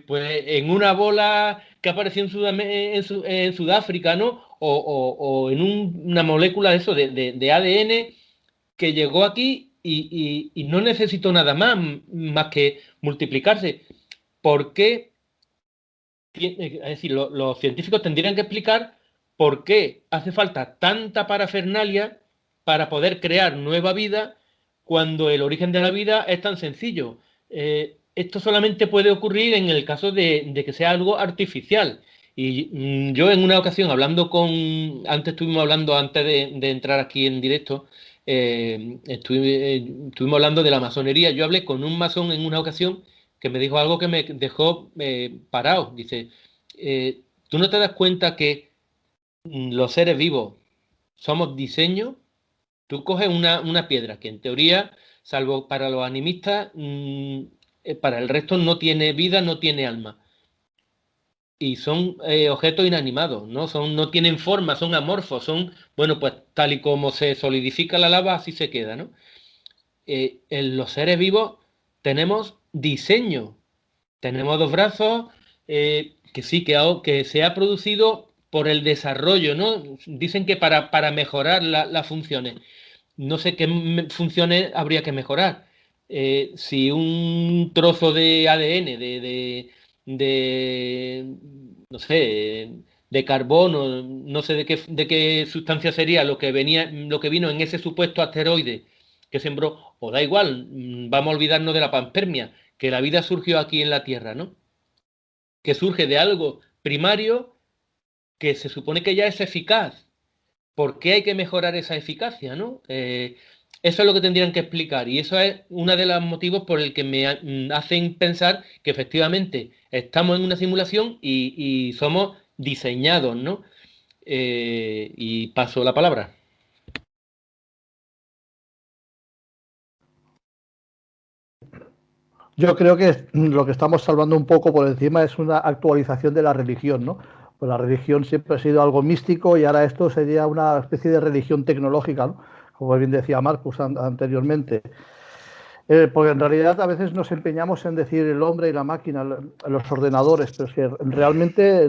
pues, en una bola que apareció en Sudáfrica, ¿no? O en una molécula de eso, de ADN, que llegó aquí y no necesitó nada más que multiplicarse. ¿Por qué? Es decir, los científicos tendrían que explicar por qué hace falta tanta parafernalia para poder crear nueva vida cuando el origen de la vida es tan sencillo. Esto solamente puede ocurrir en el caso de que sea algo artificial. Y yo en una ocasión, estuvimos hablando antes de entrar aquí en directo, estuvimos hablando de la masonería. Yo hablé con un masón en una ocasión que me dijo algo que me dejó parado. Dice, ¿tú no te das cuenta que los seres vivos somos diseño? Tú coges una piedra que en teoría, salvo para los animistas, para el resto no tiene vida, no tiene alma. Y son objetos inanimados, ¿no? No tienen forma, son amorfos, bueno, pues tal y como se solidifica la lava, así se queda, ¿no? En los seres vivos tenemos diseño, tenemos dos brazos, que sí, que se ha producido por el desarrollo, ¿no? Dicen que para mejorar las funciones. No sé qué funciones habría que mejorar. Si un trozo de ADN, no sé, de carbono, no sé de qué sustancia sería lo que vino en ese supuesto asteroide que sembró, o da igual, vamos a olvidarnos de la panspermia, que la vida surgió aquí en la Tierra, ¿no? Que surge de algo primario que se supone que ya es eficaz. ¿Por qué hay que mejorar esa eficacia, no? Eso es lo que tendrían que explicar y eso es uno de los motivos por el que me hacen pensar que efectivamente estamos en una simulación y somos diseñados, ¿no? Y paso la palabra. Yo creo que lo que estamos salvando un poco por encima es una actualización de la religión, ¿no? Pues la religión siempre ha sido algo místico y ahora esto sería una especie de religión tecnológica, ¿no? Como bien decía Marcus anteriormente. Porque en realidad a veces nos empeñamos en decir el hombre y la máquina, los ordenadores, pero es que realmente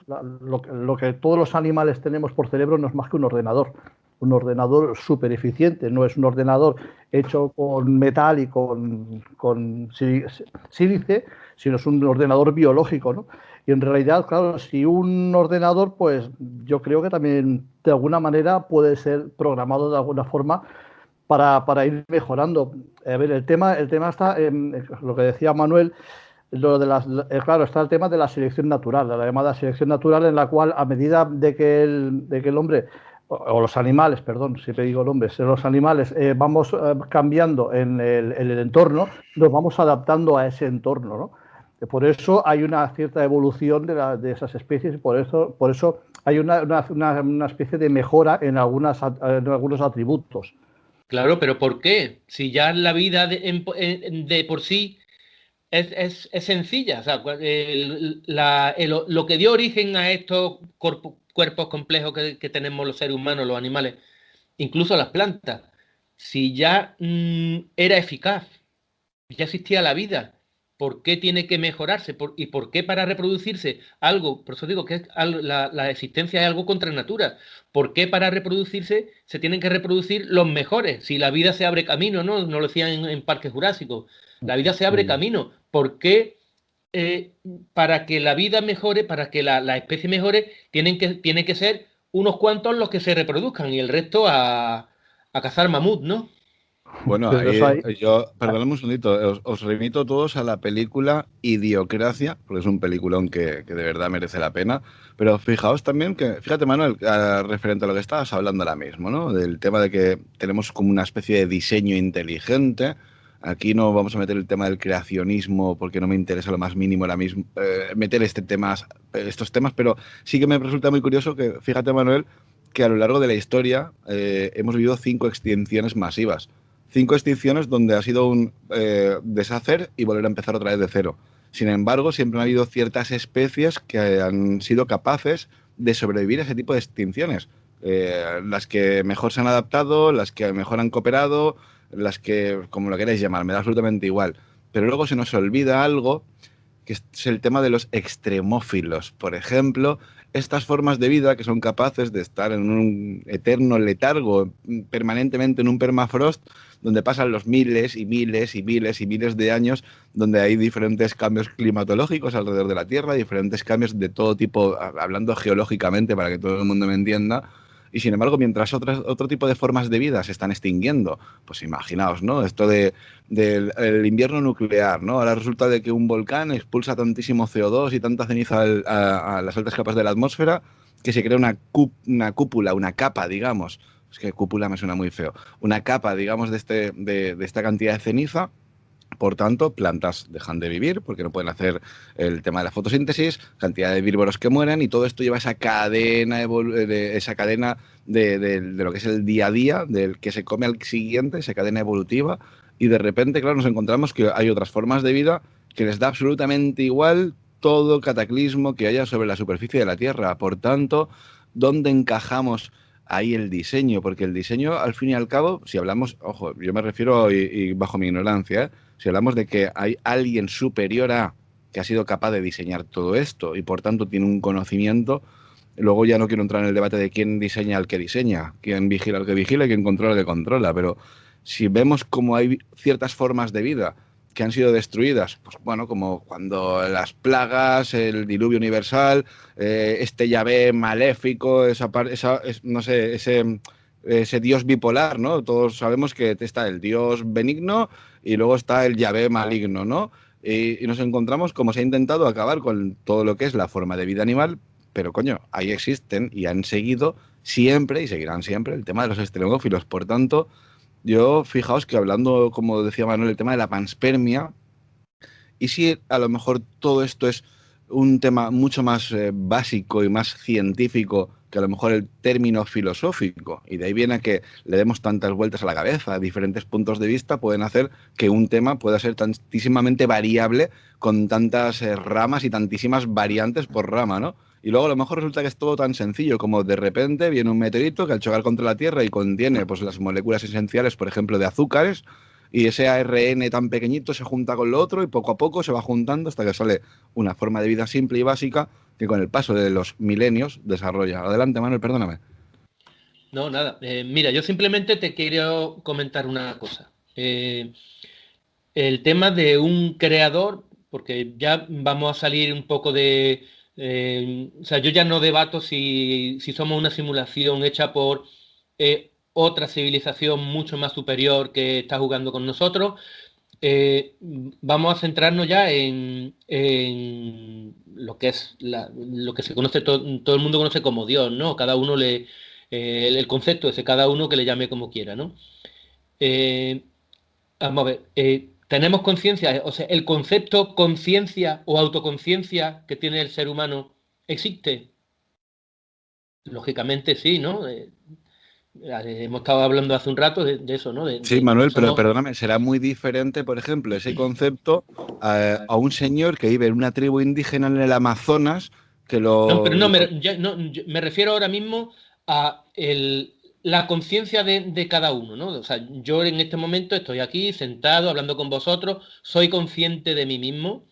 lo que todos los animales tenemos por cerebro no es más que un ordenador súper eficiente, no es un ordenador hecho con metal y con sílice, sino es un ordenador biológico, ¿no? Y en realidad, claro, si un ordenador, pues yo creo que también de alguna manera puede ser programado de alguna forma para ir mejorando. A ver, el tema está en lo que decía Manuel, claro, está el tema de la selección natural, de la llamada selección natural, en la cual a medida de que el hombre, o los animales, perdón, siempre digo el hombre, los animales vamos cambiando en el entorno, nos vamos adaptando a ese entorno, ¿no? Por eso hay una cierta evolución de esas especies y por eso hay una especie de mejora en algunos atributos. Claro, pero ¿por qué? Si ya la vida de por sí es sencilla. O sea, lo que dio origen a estos cuerpos complejos que tenemos los seres humanos, los animales, incluso las plantas, si ya era eficaz, ya existía la vida, ¿por qué tiene que mejorarse? ¿Y por qué para reproducirse algo? Por eso digo que la existencia es algo contra natura. ¿Por qué para reproducirse se tienen que reproducir los mejores? Si la vida se abre camino, ¿no? No lo decían en Parque Jurásico. La vida se abre camino. ¿Por qué para que la vida mejore, para que la especie mejore, tiene que ser unos cuantos los que se reproduzcan y el resto a cazar mamut, ¿no? Bueno, ahí perdóname un segundito, os remito todos a la película Idiocracia, porque es un peliculón que de verdad merece la pena, pero fijaos también que, fíjate Manuel, referente a lo que estabas hablando ahora mismo, ¿no? Del tema de que tenemos como una especie de diseño inteligente. Aquí no vamos a meter el tema del creacionismo porque no me interesa lo más mínimo ahora mismo meter estos temas, pero sí que me resulta muy curioso que, fíjate Manuel, que a lo largo de la historia hemos vivido 5 extinciones masivas. 5 extinciones donde ha sido un deshacer y volver a empezar otra vez de cero. Sin embargo, siempre ha habido ciertas especies que han sido capaces de sobrevivir a ese tipo de extinciones. Las que mejor se han adaptado, las que mejor han cooperado, las que, como lo queráis llamar, me da absolutamente igual. Pero luego se nos olvida algo, que es el tema de los extremófilos. Por ejemplo, estas formas de vida que son capaces de estar en un eterno letargo, permanentemente en un permafrost, donde pasan los miles y miles y miles y miles de años, donde hay diferentes cambios climatológicos alrededor de la Tierra, diferentes cambios de todo tipo, hablando geológicamente para que todo el mundo me entienda. Y sin embargo, mientras otro tipo de formas de vida se están extinguiendo, pues imaginaos, ¿no? Esto del invierno nuclear, ¿no? Ahora resulta de que un volcán expulsa tantísimo CO2 y tanta ceniza a las altas capas de la atmósfera que se crea una cúpula, una capa, digamos. Es que cúpula me suena muy feo. Una capa, digamos, de esta cantidad de ceniza. Por tanto, plantas dejan de vivir porque no pueden hacer el tema de la fotosíntesis, cantidad de herbívoros que mueren y todo esto lleva esa cadena de lo que es el día a día, del que se come al siguiente, esa cadena evolutiva, y de repente, claro, nos encontramos que hay otras formas de vida que les da absolutamente igual todo cataclismo que haya sobre la superficie de la Tierra. Por tanto, ¿dónde encajamos ahí el diseño? Porque el diseño, al fin y al cabo, si hablamos, ojo, yo me refiero, y bajo mi ignorancia, si hablamos de que hay alguien superior a que ha sido capaz de diseñar todo esto y por tanto tiene un conocimiento, luego ya no quiero entrar en el debate de quién diseña al que diseña, quién vigila al que vigila y quién controla al que controla, pero si vemos como hay ciertas formas de vida que han sido destruidas, pues bueno, como cuando las plagas, el diluvio universal, este Yahvé maléfico, no sé, ese dios bipolar, ¿no? Todos sabemos que está el dios benigno y luego está el Yahvé maligno, ¿no? Y nos encontramos como se ha intentado acabar con todo lo que es la forma de vida animal, pero coño, ahí existen y han seguido siempre y seguirán siempre el tema de los extremófilos. Por tanto, yo fijaos que hablando, como decía Manuel, el tema de la panspermia, y si a lo mejor todo esto es un tema mucho más básico y más científico que a lo mejor el término filosófico, y de ahí viene que le demos tantas vueltas a la cabeza, diferentes puntos de vista pueden hacer que un tema pueda ser tantísimamente variable con tantas ramas y tantísimas variantes por rama, ¿no? Y luego a lo mejor resulta que es todo tan sencillo como de repente viene un meteorito que al chocar contra la Tierra y contiene pues las moléculas esenciales, por ejemplo, de azúcares, y ese ARN tan pequeñito se junta con lo otro y poco a poco se va juntando hasta que sale una forma de vida simple y básica que con el paso de los milenios desarrolla. Adelante, Manuel, perdóname. No, nada. Mira, yo simplemente te quiero comentar una cosa. El tema de un creador, porque ya vamos a salir un poco de... o sea, yo ya no debato si somos una simulación hecha por otra civilización mucho más superior que está jugando con nosotros. Vamos a centrarnos ya en lo que es lo que se conoce, todo el mundo conoce como Dios, ¿no? Cada uno el concepto ese, cada uno que le llame como quiera, ¿no? Vamos a ver, tenemos conciencia, o sea, el concepto conciencia o autoconciencia que tiene el ser humano, ¿existe? Lógicamente sí, ¿no? Hemos estado hablando hace un rato de eso, ¿no? Sí, Manuel, pero perdóname, será muy diferente, por ejemplo, ese concepto a un señor que vive en una tribu indígena en el Amazonas que lo... No, pero no, me refiero ahora mismo a la conciencia de cada uno, ¿no? O sea, yo en este momento estoy aquí sentado hablando con vosotros, soy consciente de mí mismo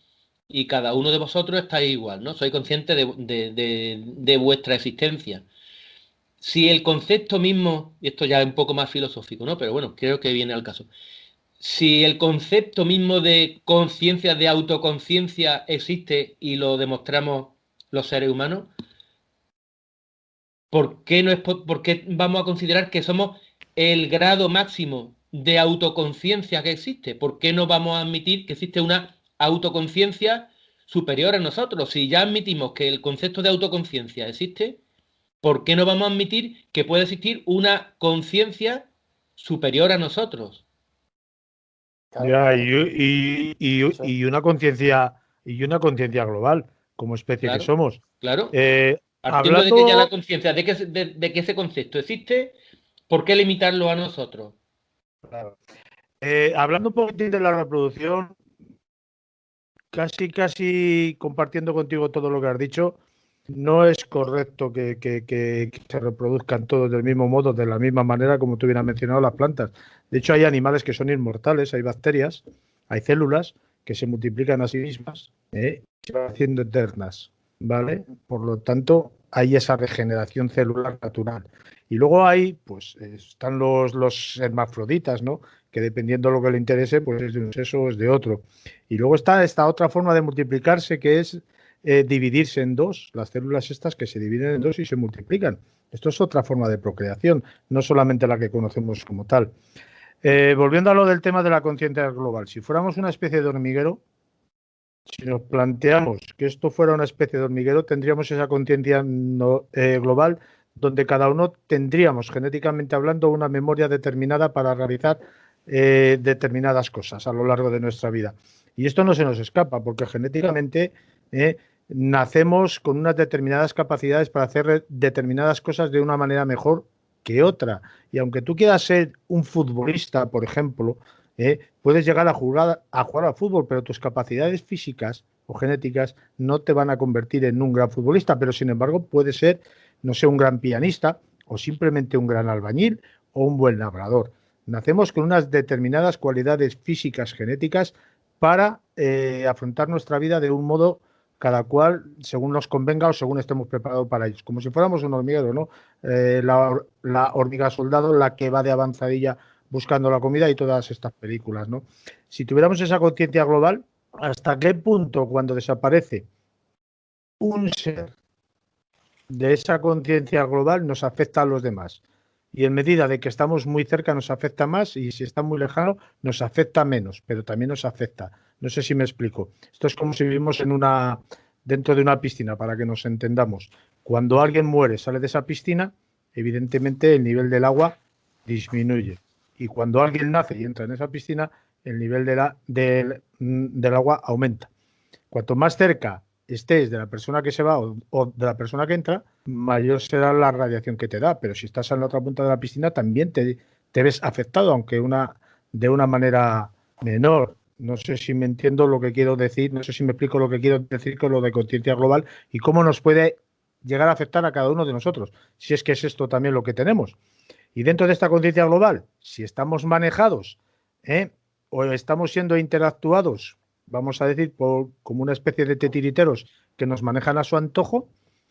y cada uno de vosotros está igual, ¿no? Soy consciente de vuestra existencia. Si el concepto mismo, y esto ya es un poco más filosófico, ¿no? Pero bueno, creo que viene al caso. Si el concepto mismo de conciencia, de autoconciencia existe y lo demostramos los seres humanos, ¿por qué vamos a considerar que somos el grado máximo de autoconciencia que existe? ¿Por qué no vamos a admitir que existe una autoconciencia superior a nosotros? Si ya admitimos que el concepto de autoconciencia existe, ¿por qué no vamos a admitir que puede existir una conciencia superior a nosotros? Ya, y una conciencia global, como especie Claro, que somos. claro. Partiendo de Hablando, que ya la conciencia, de que ese concepto existe, ¿por qué limitarlo a nosotros? hablando un poquitín de la reproducción, casi compartiendo contigo todo lo que has dicho, no es correcto que se reproduzcan todos del mismo modo, de la misma manera como tú hubieras mencionado las plantas. De hecho, hay animales que son inmortales, hay bacterias, hay células que se multiplican a sí mismas y se van haciendo eternas, ¿vale? Por lo tanto, hay esa regeneración celular natural. Y luego hay, pues, están los hermafroditas, ¿no? Que dependiendo de lo que le interese, pues es de un sexo o es de otro. Y luego está esta otra forma de multiplicarse que es dividirse en dos, las células estas que se dividen en dos y se multiplican. Esto es otra forma de procreación, no solamente la que conocemos como tal. Volviendo a lo del tema de la conciencia global, si fuéramos una especie de hormiguero, si nos planteamos que esto fuera una especie de hormiguero, tendríamos esa conciencia global donde cada uno tendríamos, genéticamente hablando, una memoria determinada para realizar determinadas cosas a lo largo de nuestra vida. Y esto no se nos escapa, porque genéticamente nacemos con unas determinadas capacidades para hacer determinadas cosas de una manera mejor que otra. Y aunque tú quieras ser un futbolista, por ejemplo, puedes llegar a jugar al fútbol, pero tus capacidades físicas o genéticas no te van a convertir en un gran futbolista, pero sin embargo puedes ser, no sé, un gran pianista o simplemente un gran albañil o un buen labrador. Nacemos con unas determinadas cualidades físicas, genéticas, para afrontar nuestra vida de un modo cada cual según nos convenga o según estemos preparados para ellos. Como si fuéramos un hormiguero, ¿no? La hormiga soldado, la que va de avanzadilla buscando la comida y todas estas películas, ¿no? Si tuviéramos esa conciencia global, ¿hasta qué punto cuando desaparece un ser de esa conciencia global nos afecta a los demás? Y en medida de que estamos muy cerca nos afecta más y si está muy lejano nos afecta menos, pero también nos afecta. No sé si me explico. Esto es como si vivimos dentro de una piscina, para que nos entendamos. Cuando alguien muere, sale de esa piscina, evidentemente el nivel del agua disminuye. Y cuando alguien nace y entra en esa piscina, el nivel del agua aumenta. Cuanto más cerca estés de la persona que se va o de la persona que entra, mayor será la radiación que te da. Pero si estás en la otra punta de la piscina, también te ves afectado, aunque de una manera menor. No sé si me entiendo lo que quiero decir, no sé si me explico lo que quiero decir con lo de conciencia global y cómo nos puede llegar a afectar a cada uno de nosotros, si es que es esto también lo que tenemos. Y dentro de esta conciencia global, si estamos manejados o estamos siendo interactuados, vamos a decir, como una especie de titiriteros que nos manejan a su antojo.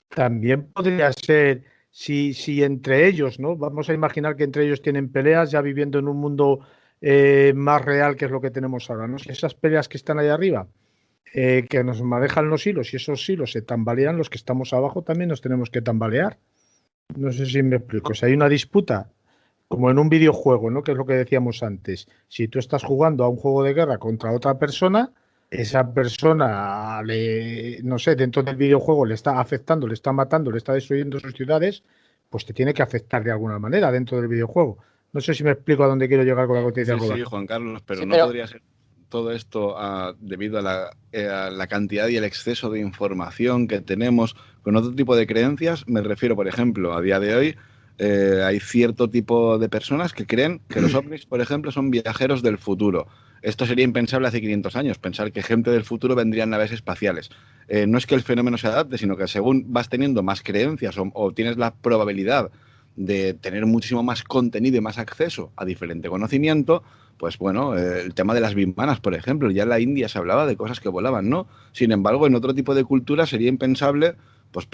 También podría ser, si entre ellos, ¿no? Vamos a imaginar que entre ellos tienen peleas ya viviendo en un mundo más real, que es lo que tenemos ahora, ¿no? Si esas peleas que están ahí arriba, que nos manejan los hilos y esos hilos se tambalean, los que estamos abajo también nos tenemos que tambalear. No sé si me explico. Si hay una disputa, como en un videojuego, ¿no? Que es lo que decíamos antes. Si tú estás jugando a un juego de guerra contra otra persona, esa persona, no sé, dentro del videojuego le está afectando, le está matando, le está destruyendo sus ciudades, pues te tiene que afectar de alguna manera dentro del videojuego. No sé si me explico a dónde quiero llegar con la noticia. Sí, Juan Carlos, pero Sí, no podría ser todo esto debido a la cantidad y el exceso de información que tenemos con otro tipo de creencias. Me refiero, por ejemplo, a día de hoy hay cierto tipo de personas que creen que los ovnis, por ejemplo, son viajeros del futuro. Esto sería impensable hace 500 años, pensar que gente del futuro vendría en naves espaciales. No es que el fenómeno se adapte, sino que según vas teniendo más creencias o tienes la probabilidad de tener muchísimo más contenido y más acceso a diferente conocimiento, pues bueno, el tema de las bimanas, por ejemplo, ya en la India se hablaba de cosas que volaban, ¿no? Sin embargo, en otro tipo de cultura sería impensable pues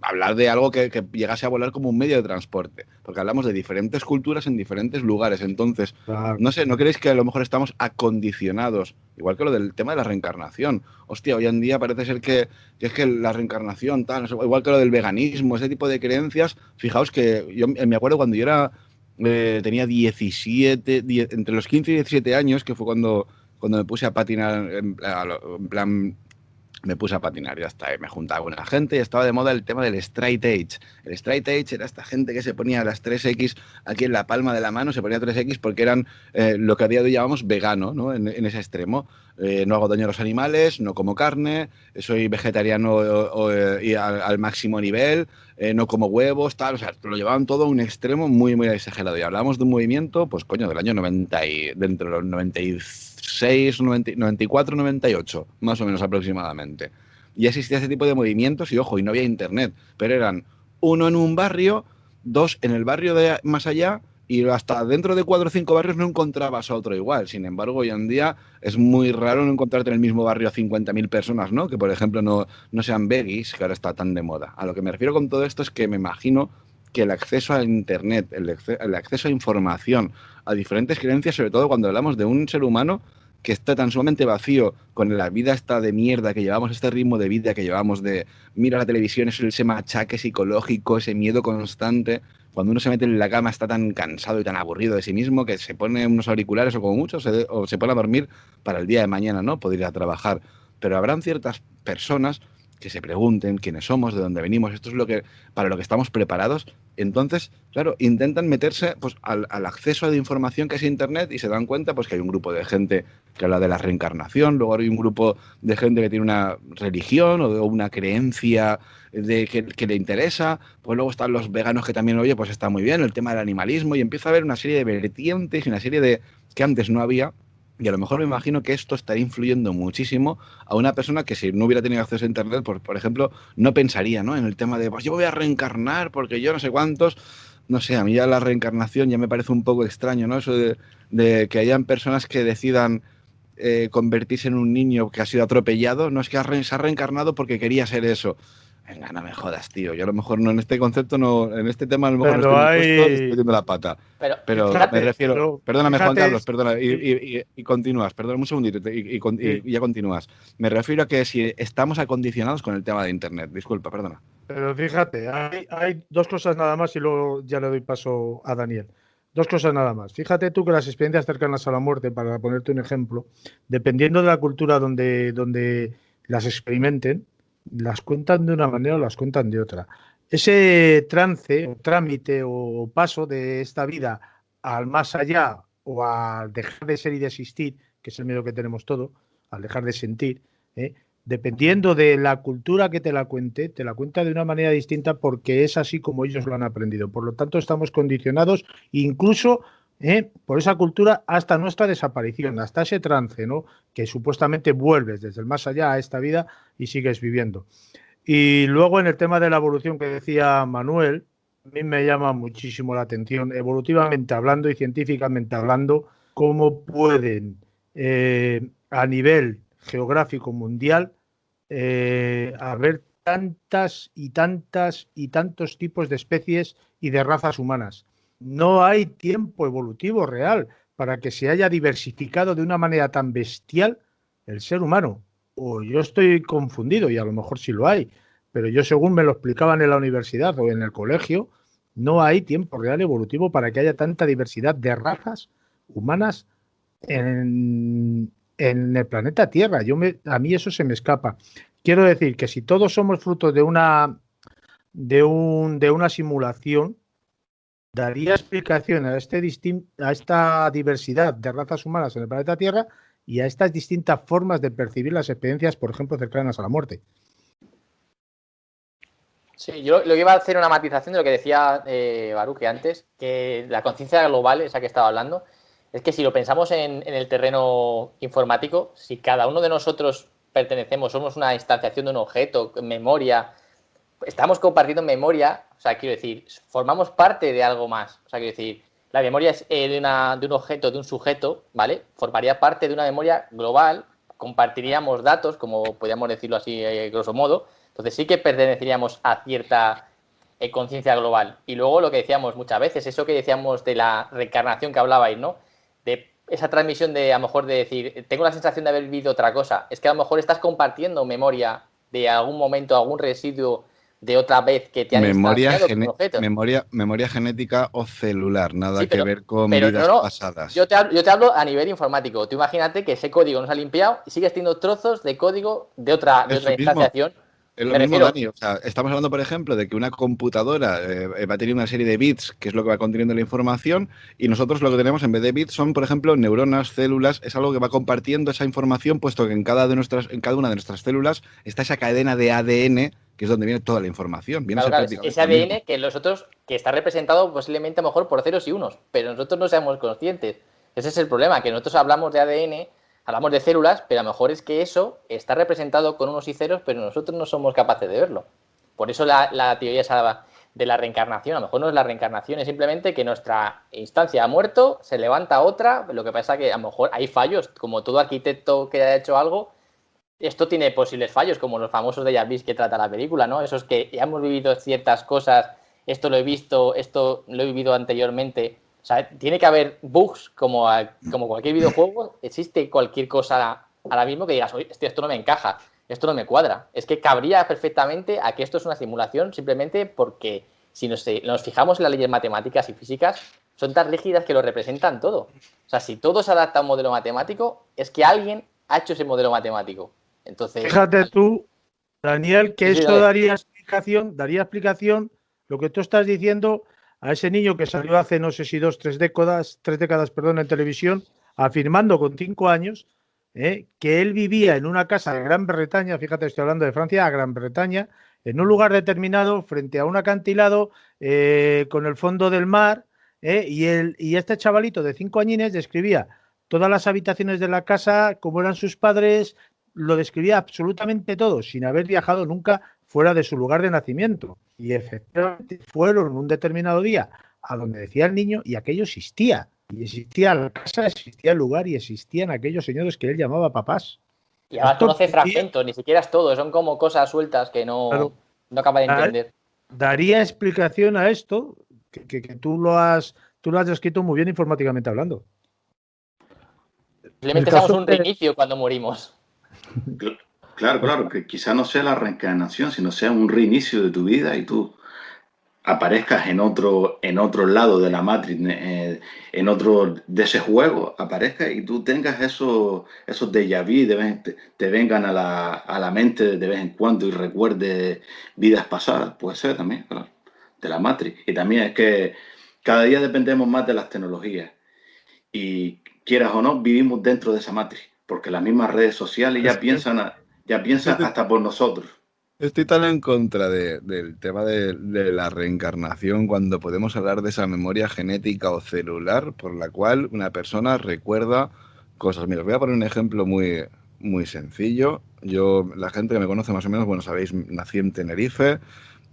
hablar de algo que llegase a volar como un medio de transporte, porque hablamos de diferentes culturas en diferentes lugares. Entonces, Claro. no sé, ¿no creéis que a lo mejor estamos acondicionados? Igual que lo del tema de la reencarnación. Hostia, hoy en día parece ser que es que la reencarnación, tal, no sé, igual que lo del veganismo, ese tipo de creencias. Fijaos que yo me acuerdo cuando yo tenía 17, entre los 15 y 17 años, que fue cuando me puse a patinar, en plan me puse a patinar, ya está, me juntaba con la gente y estaba de moda el tema del straight edge. El straight edge era esta gente que se ponía las 3X aquí en la palma de la mano, se ponía 3X porque eran lo que a día de hoy llamamos vegano, ¿no? En ese extremo. No hago daño a los animales, no como carne, soy vegetariano y al máximo nivel, no como huevos, tal, o sea, lo llevaban todo a un extremo muy, muy exagerado. Y hablábamos de un movimiento, pues coño, del año 90 y dentro de los 96, 94, 98, más o menos aproximadamente. Y existía ese tipo de movimientos y, ojo, y no había internet, pero eran uno en un barrio, dos en el barrio de más allá y hasta dentro de 4 o 5 barrios no encontrabas a otro igual. Sin embargo, hoy en día es muy raro no encontrarte en el mismo barrio a 50.000 personas, ¿no? Que, por ejemplo, no sean veggies, que ahora está tan de moda. A lo que me refiero con todo esto es que me imagino que el acceso a Internet, el acceso a información, a diferentes creencias, sobre todo cuando hablamos de un ser humano que está tan sumamente vacío con la vida esta de mierda que llevamos, este ritmo de vida que llevamos de mira la televisión, ese machaque psicológico, ese miedo constante. Cuando uno se mete en la cama está tan cansado y tan aburrido de sí mismo que se pone unos auriculares o como mucho o se pone a dormir para el día de mañana, ¿no? Poder ir a trabajar. Pero habrán ciertas personas que se pregunten quiénes somos, de dónde venimos, esto es para lo que estamos preparados. Entonces, claro, intentan meterse pues, al acceso de información que es Internet y se dan cuenta pues, que hay un grupo de gente que habla de la reencarnación, luego hay un grupo de gente que tiene una religión o una creencia que le interesa, pues luego están los veganos que también, oye, pues está muy bien, el tema del animalismo, y empieza a haber una serie de vertientes y una serie de que antes no había. Y a lo mejor me imagino que esto estaría influyendo muchísimo a una persona que si no hubiera tenido acceso a Internet, por ejemplo, no pensaría, ¿no? En el tema de, pues yo voy a reencarnar porque yo no sé cuántos. No sé, a mí ya la reencarnación ya me parece un poco extraño, ¿no? Eso de que hayan personas que decidan convertirse en un niño que ha sido atropellado. No es que se ha reencarnado porque quería ser eso. Venga, no me jodas, tío. Yo a lo mejor no en este concepto, no, en este tema a lo mejor Pero no estoy muy puesto y estoy metiendo la pata. Pero Me refiero. Perdóname, Juan Carlos, perdona. Sí. Y continúas, perdona un segundito y ya continúas. Me refiero a que si estamos acondicionados con el tema de Internet. Disculpa, perdona. Pero fíjate, hay dos cosas nada más y luego ya le doy paso a Daniel. Dos cosas nada más. Fíjate tú que las experiencias cercanas a la muerte, para ponerte un ejemplo, dependiendo de la cultura donde las experimenten, las cuentan de una manera o las cuentan de otra. Ese trance, o trámite o paso de esta vida al más allá o al dejar de ser y de existir, que es el miedo que tenemos todos, al dejar de sentir, dependiendo de la cultura que te la cuenta de una manera distinta porque es así como ellos lo han aprendido. Por lo tanto, estamos condicionados incluso por esa cultura hasta nuestra desaparición, hasta ese trance, ¿no? Que supuestamente vuelves desde el más allá a esta vida y sigues viviendo. Y luego en el tema de la evolución que decía Manuel, a mí me llama muchísimo la atención, evolutivamente hablando y científicamente hablando, cómo pueden a nivel geográfico mundial haber tantas y tantas y tantos tipos de especies y de razas humanas. No hay tiempo evolutivo real para que se haya diversificado de una manera tan bestial el ser humano. O yo estoy confundido, y a lo mejor sí lo hay, pero yo, según me lo explicaban en la universidad o en el colegio, no hay tiempo real evolutivo para que haya tanta diversidad de razas humanas en el planeta Tierra. A mí eso se me escapa. Quiero decir que si todos somos frutos de una simulación, daría explicación a esta diversidad de razas humanas en el planeta Tierra y a estas distintas formas de percibir las experiencias, por ejemplo, cercanas a la muerte. Sí, yo lo que iba a hacer una matización de lo que decía Baruque antes, que la conciencia global, esa que estaba hablando, es que si lo pensamos en el terreno informático, si cada uno de nosotros pertenecemos, somos una instanciación de un objeto, memoria, estamos compartiendo memoria, o sea, quiero decir, formamos parte de algo más. O sea, quiero decir, la memoria es de un objeto, de un sujeto, ¿vale? Formaría parte de una memoria global, compartiríamos datos, como podríamos decirlo así, grosso modo. Entonces sí que perteneceríamos a cierta conciencia global. Y luego lo que decíamos muchas veces, eso que decíamos de la reencarnación que hablabais, ¿no? De esa transmisión de, a lo mejor, de decir, tengo la sensación de haber vivido otra cosa. Es que a lo mejor estás compartiendo memoria de algún momento, algún residuo de otra vez que te han instanciado con un objeto. Memoria genética o celular, nada que ver con vidas pasadas. Yo te hablo a nivel informático. Tú imagínate que ese código no se ha limpiado y sigues teniendo trozos de código de otra instanciación. Es lo mismo, Dani. O sea, estamos hablando, por ejemplo, de que una computadora va a tener una serie de bits, que es lo que va conteniendo la información, y nosotros lo que tenemos en vez de bits son, por ejemplo, neuronas, células. Es algo que va compartiendo esa información, puesto que en cada una de nuestras células está esa cadena de ADN, que es donde viene toda la información. Claro, ese ADN que nosotros, que está representado posiblemente a lo mejor por ceros y unos, pero nosotros no seamos conscientes. Ese es el problema, que nosotros hablamos de ADN, hablamos de células, pero a lo mejor es que eso está representado con unos y ceros, pero nosotros no somos capaces de verlo. Por eso la teoría esa de la reencarnación, a lo mejor no es la reencarnación, es simplemente que nuestra instancia ha muerto, se levanta otra, lo que pasa es que a lo mejor hay fallos, como todo arquitecto que haya hecho algo, esto tiene posibles fallos, como los famosos déjà vu que trata la película, ¿no? Esos que ya hemos vivido ciertas cosas, esto lo he visto, esto lo he vivido anteriormente. O sea, tiene que haber bugs como cualquier videojuego. Existe cualquier cosa ahora mismo que digas, oye, esto no me encaja, esto no me cuadra. Es que cabría perfectamente a que esto es una simulación simplemente porque si nos fijamos en las leyes matemáticas y físicas, son tan rígidas que lo representan todo. O sea, si todo se adapta a un modelo matemático, es que alguien ha hecho ese modelo matemático. Entonces, fíjate tú, Daniel, que esto daría explicación lo que tú estás diciendo a ese niño que salió hace, no sé si 3 décadas, en televisión, afirmando con 5 años que él vivía en una casa de Gran Bretaña, fíjate, estoy hablando de Francia, a Gran Bretaña, en un lugar determinado, frente a un acantilado, con el fondo del mar, y este chavalito de 5 añines describía todas las habitaciones de la casa, cómo eran sus padres, lo describía absolutamente todo, sin haber viajado nunca fuera de su lugar de nacimiento. Y efectivamente fueron un determinado día a donde decía el niño y aquello existía. Y existía la casa, existía el lugar y existían aquellos señores que él llamaba papás. Y además conoce fragmentos, ni siquiera es todo, son como cosas sueltas que no acaba de entender. Daría explicación a esto, que tú lo has descrito muy bien informáticamente hablando. Simplemente hacemos un reinicio cuando morimos. Claro, que quizá no sea la reencarnación, sino sea un reinicio de tu vida y tú aparezcas en otro lado de la Matrix, en otro de ese juego, aparezcas y tú tengas esos déjà vu, te vengan a la mente de vez en cuando y recuerdes vidas pasadas, puede ser también, claro, de la Matrix. Y también es que cada día dependemos más de las tecnologías y quieras o no, vivimos dentro de esa Matrix, porque las mismas redes sociales ya piensan hasta por nosotros. Estoy tan en contra del tema de la reencarnación cuando podemos hablar de esa memoria genética o celular por la cual una persona recuerda cosas. Mira, os voy a poner un ejemplo muy, muy sencillo. La gente que me conoce más o menos, bueno, sabéis, nací en Tenerife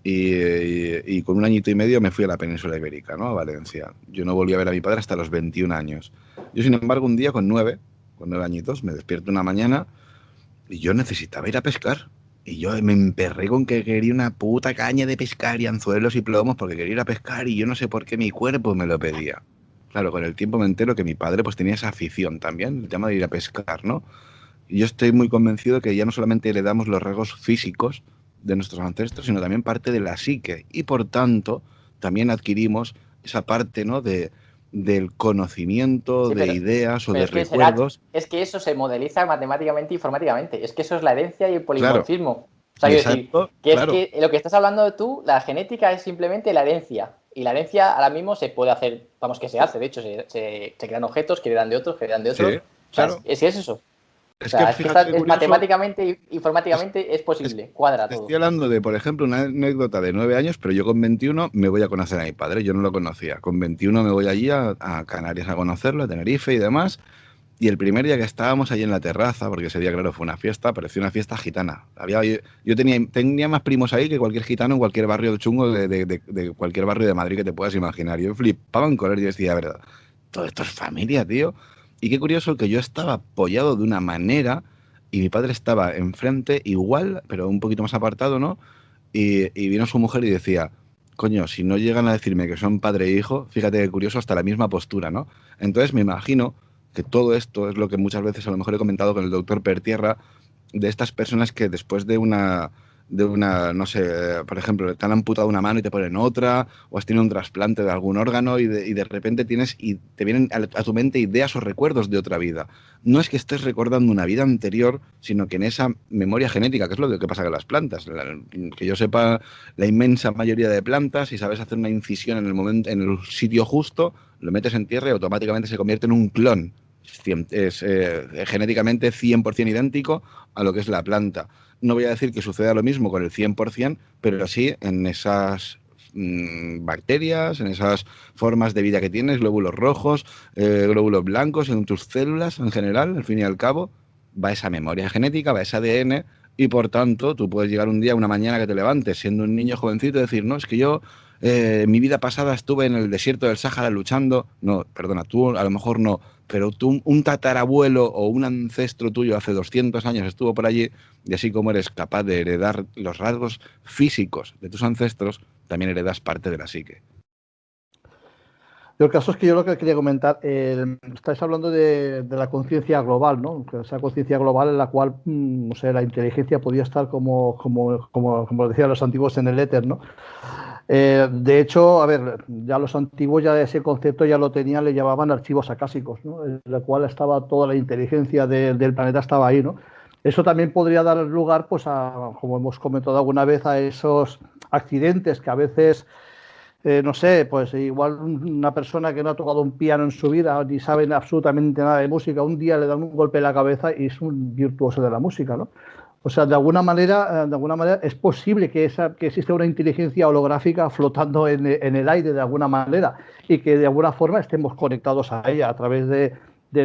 y con 1 añito y medio me fui a la península ibérica, ¿no? A Valencia. Yo no volví a ver a mi padre hasta los 21 años. Yo, sin embargo, un día con 9, con 9 añitos, me despierto una mañana y yo necesitaba ir a pescar. Y yo me emperré con que quería una puta caña de pescar y anzuelos y plomos porque quería ir a pescar y yo no sé por qué mi cuerpo me lo pedía. Claro, con el tiempo me entero que mi padre pues tenía esa afición también, el tema de ir a pescar, ¿no? Y yo estoy muy convencido que ya no solamente heredamos los rasgos físicos de nuestros ancestros, sino también parte de la psique. Y por tanto, también adquirimos esa parte, ¿no? Del conocimiento, Sí, de ideas o pero de es que será, recuerdos. es que eso se modeliza matemáticamente e informáticamente. Es que eso es la herencia y el Claro, polimorfismo. O sea, y quiero decir, exacto, que es claro, que lo que estás hablando tú, la genética es simplemente la herencia. Y la herencia ahora mismo se puede hacer, vamos, que se hace, de hecho, se crean objetos que heredan de otros, que heredan de otros. sí, O sea, claro. es eso. O Es que sea, es que fíjate qué es curioso. matemáticamente e informáticamente es posible, cuadra Te estoy todo. hablando de, por ejemplo, una anécdota de 9 años, pero yo con 21 me voy a conocer a mi padre, yo no lo conocía. Con 21 me voy allí a Canarias a conocerlo, a Tenerife y demás. Y el primer día que estábamos allí en la terraza, porque ese día, claro, fue una fiesta, parecía una fiesta gitana. Yo tenía más primos ahí que cualquier gitano en cualquier barrio chungo de cualquier barrio de Madrid que te puedas imaginar. Yo flipaba en color y decía, verdad, todo esto es familia, tío. Y qué curioso que yo estaba apoyado de una manera y mi padre estaba enfrente igual, pero un poquito más apartado, ¿no? Y vino su mujer y decía, coño, si no llegan a decirme que son padre e hijo, fíjate qué curioso, hasta la misma postura, ¿no? Entonces me imagino que todo esto es lo que muchas veces a lo mejor he comentado con el doctor Pertierra, de estas personas que después de una, no sé, por ejemplo, te han amputado una mano y te ponen otra, o has tenido un trasplante de algún órgano y de repente te vienen a tu mente ideas o recuerdos de otra vida. No es que estés recordando una vida anterior, sino que en esa memoria genética, que es lo que pasa con las plantas, que yo sepa, la inmensa mayoría de plantas, si sabes hacer una incisión en el momento, en el sitio justo, lo metes en tierra y automáticamente se convierte en un clon. Es genéticamente 100% idéntico a lo que es la planta. No voy a decir que suceda lo mismo con el 100%, pero sí en esas bacterias, en esas formas de vida que tienes, glóbulos rojos, glóbulos blancos, en tus células en general, al fin y al cabo, va esa memoria genética, va ese ADN, y por tanto tú puedes llegar un día, una mañana que te levantes, siendo un niño jovencito, y decir, no, es que yo en mi vida pasada estuve en el desierto del Sáhara luchando. No, perdona, tú a lo mejor no, pero tú, un tatarabuelo o un ancestro tuyo hace 200 años estuvo por allí, y así como eres capaz de heredar los rasgos físicos de tus ancestros, también heredas parte de la psique. El caso es que yo lo que quería comentar, estáis hablando de la conciencia global, ¿no? Esa conciencia global en la cual, no sé, la inteligencia podía estar como decían los antiguos en el éter, ¿no? De hecho, a ver, ya los antiguos ya ese concepto ya lo tenían, le llamaban archivos acásicos, ¿no? En la cual estaba toda la inteligencia del planeta estaba ahí, ¿no? Eso también podría dar lugar, pues, como hemos comentado alguna vez, a esos accidentes que a veces no sé, pues igual una persona que no ha tocado un piano en su vida ni sabe absolutamente nada de música, un día le dan un golpe en la cabeza y es un virtuoso de la música, ¿no? O sea, de alguna manera es posible que exista una inteligencia holográfica flotando en el aire de alguna manera y que de alguna forma estemos conectados a ella a través de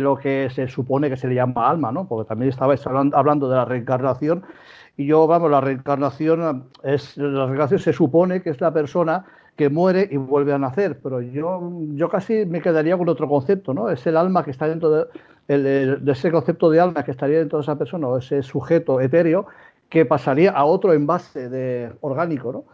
lo que se supone que se le llama alma, ¿no? Porque también estabais hablando de la reencarnación y yo, vamos, la reencarnación se supone que es la persona que muere y vuelve a nacer, pero yo casi me quedaría con otro concepto, ¿no? Es el alma que está dentro de ese concepto de alma que estaría dentro de esa persona, o ese sujeto etéreo que pasaría a otro envase orgánico, ¿no?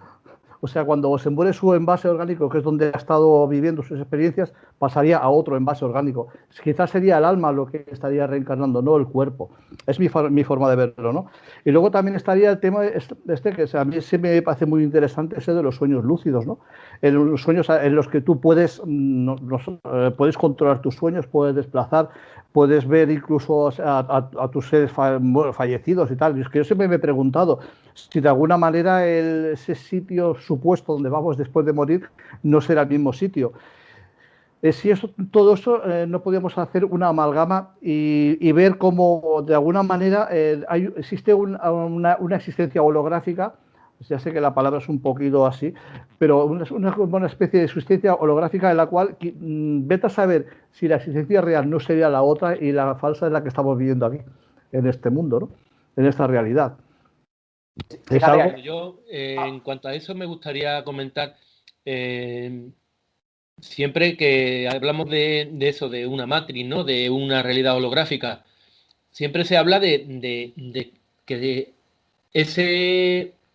O sea, cuando se muere su envase orgánico, que es donde ha estado viviendo sus experiencias, pasaría a otro envase orgánico. Quizás sería el alma lo que estaría reencarnando, no el cuerpo. Es mi forma de verlo, ¿no? Y luego también estaría el tema que a mí sí me parece muy interesante, ese de los sueños lúcidos, ¿no? En los sueños en los que tú puedes controlar tus sueños, puedes desplazar, puedes ver incluso a tus seres fallecidos y tal. Y es que yo siempre me he preguntado si de alguna manera ese sitio supuesto donde vamos después de morir no será el mismo sitio. Si todo eso no podíamos hacer una amalgama y ver cómo de alguna manera existe una existencia holográfica. Ya sé que la palabra es un poquito así, pero una especie de existencia holográfica en la cual vete a saber si la existencia real no sería la otra y la falsa es la que estamos viviendo aquí, en este mundo, ¿no? En esta realidad. ¿Es algo? Yo, en cuanto a eso, me gustaría comentar, siempre que hablamos de eso, de una matriz, ¿no? De una realidad holográfica, siempre se habla de que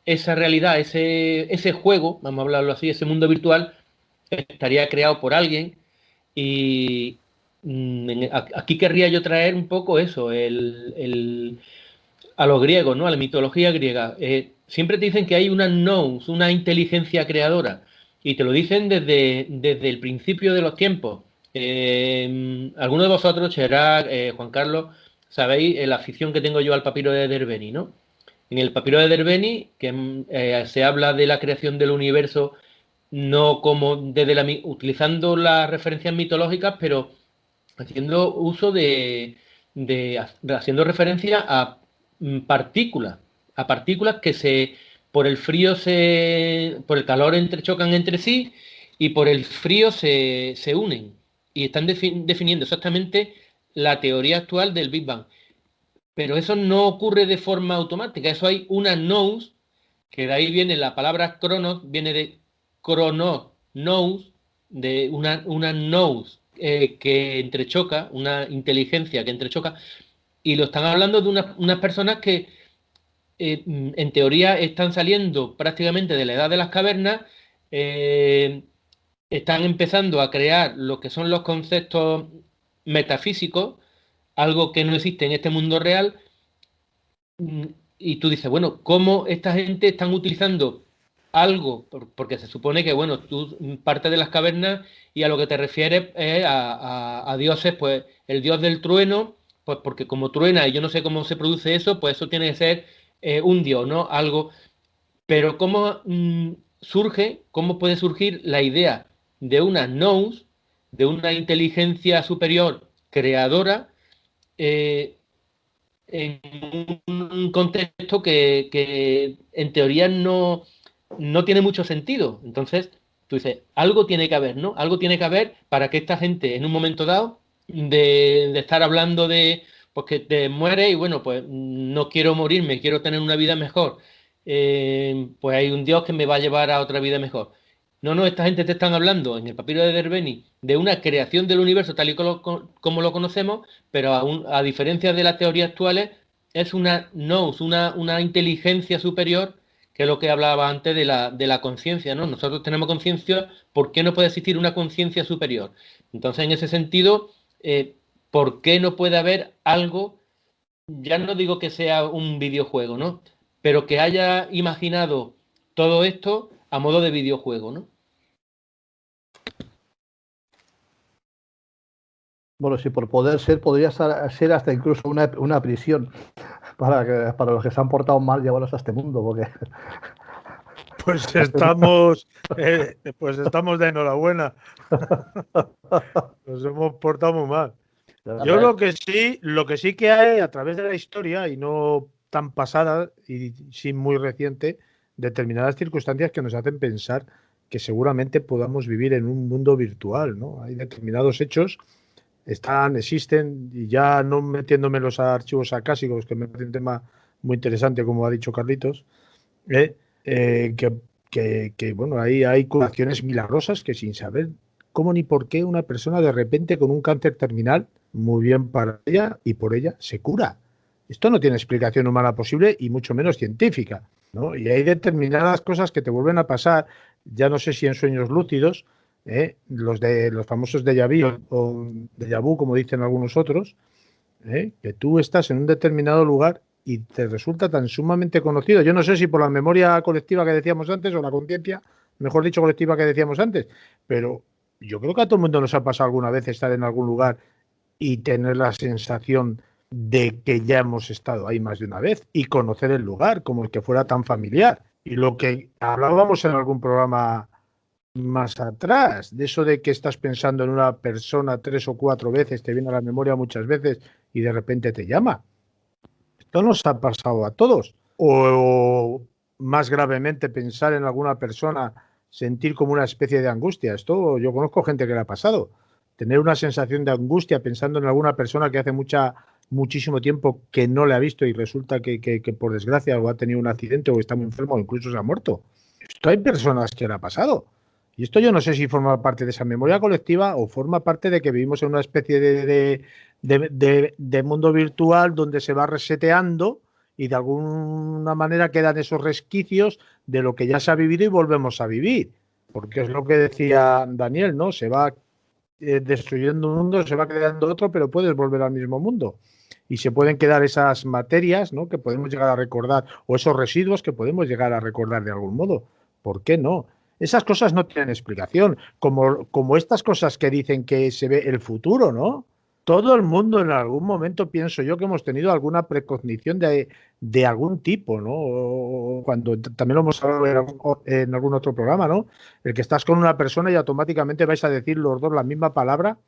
esa realidad, ese juego, vamos a hablarlo así, ese mundo virtual, estaría creado por alguien. Y aquí querría yo traer un poco eso, a los griegos, ¿no? A la mitología griega. Siempre te dicen que hay una nous, una inteligencia creadora, y te lo dicen desde el principio de los tiempos. Algunos de vosotros, Cherac, Juan Carlos, sabéis la afición que tengo yo al papiro de Derbeni, ¿no? En el papiro de Derbeni, que se habla de la creación del universo, no como utilizando las referencias mitológicas, pero haciendo uso haciendo referencia a partículas que por el frío por el calor entrechocan entre sí y por el frío se unen y están definiendo exactamente la teoría actual del Big Bang. Pero eso no ocurre de forma automática, eso hay una nous, que de ahí viene la palabra cronos, viene de cronos, nous, de una nous que entrechoca, una inteligencia que entrechoca, y lo están hablando de unas personas que en teoría están saliendo prácticamente de la edad de las cavernas, están empezando a crear lo que son los conceptos metafísicos, algo que no existe en este mundo real, y tú dices, bueno, ¿cómo esta gente están utilizando algo? Porque se supone que, bueno, tú partes de las cavernas y a lo que te refieres es a dioses, pues el dios del trueno, pues porque como truena y yo no sé cómo se produce eso, pues eso tiene que ser un dios, ¿no? Algo. Pero ¿cómo cómo puede surgir la idea de una nous, de una inteligencia superior creadora, en un contexto que en teoría no tiene mucho sentido? Entonces, tú dices, algo tiene que haber, ¿no? Algo tiene que haber para que esta gente, en un momento dado, de estar hablando de, pues que te mueres y bueno, pues no quiero morirme, quiero tener una vida mejor. Pues hay un Dios que me va a llevar a otra vida mejor. No, esta gente te están hablando en el papiro de Derbeni de una creación del universo tal y como lo conocemos, pero a diferencia de las teorías actuales, es una nous, una inteligencia superior, que es lo que hablaba antes de la conciencia, ¿no? Nosotros tenemos conciencia, ¿por qué no puede existir una conciencia superior? Entonces, en ese sentido, ¿por qué no puede haber algo, ya no digo que sea un videojuego, ¿no? Pero que haya imaginado todo esto a modo de videojuego, ¿no? Bueno, si por poder ser, podría ser hasta incluso una prisión para los que se han portado mal llevarlos a este mundo, porque... Pues estamos de enhorabuena. Nos hemos portado muy mal. Yo lo que sí que hay a través de la historia, y no tan pasada y sí muy reciente, determinadas circunstancias que nos hacen pensar que seguramente podamos vivir en un mundo virtual, ¿no? Hay determinados hechos, existen, y ya no metiéndome en los archivos acásicos, que me parece un tema muy interesante, como ha dicho Carlitos, que bueno, hay curaciones milagrosas que sin saber cómo ni por qué una persona de repente con un cáncer terminal, muy bien para ella y por ella, se cura. Esto no tiene explicación humana posible y mucho menos científica, ¿no? Y hay determinadas cosas que te vuelven a pasar, ya no sé si en sueños lúcidos, los famosos déjà vu o déjà vu, como dicen algunos otros, que tú estás en un determinado lugar y te resulta tan sumamente conocido. Yo no sé si por la memoria colectiva que decíamos antes o la conciencia, mejor dicho, colectiva que decíamos antes, pero yo creo que a todo el mundo nos ha pasado alguna vez estar en algún lugar y tener la sensación de que ya hemos estado ahí más de una vez y conocer el lugar como el que fuera tan familiar. Y lo que hablábamos en algún programa más atrás, de eso de que estás pensando en una persona 3 o 4 veces, te viene a la memoria muchas veces y de repente te llama. Esto nos ha pasado a todos. O más gravemente pensar en alguna persona, sentir como una especie de angustia. Esto yo conozco gente que le ha pasado. Tener una sensación de angustia pensando en alguna persona que hace muchísimo tiempo que no le ha visto y resulta que por desgracia o ha tenido un accidente o está muy enfermo o incluso se ha muerto. Esto hay personas que le ha pasado. Y esto yo no sé si forma parte de esa memoria colectiva o forma parte de que vivimos en una especie de mundo virtual donde se va reseteando y de alguna manera quedan esos resquicios de lo que ya se ha vivido y volvemos a vivir. Porque es lo que decía Daniel, ¿no? Se va destruyendo un mundo, se va creando otro, pero puedes volver al mismo mundo. Y se pueden quedar esas materias, ¿no?, que podemos llegar a recordar, o esos residuos que podemos llegar a recordar de algún modo. ¿Por qué no? Esas cosas no tienen explicación, como estas cosas que dicen que se ve el futuro, ¿no? Todo el mundo en algún momento, pienso yo, que hemos tenido alguna precognición de algún tipo, ¿no? Cuando también lo hemos hablado en algún otro programa, ¿no? El que estás con una persona y automáticamente vais a decir los dos la misma palabra,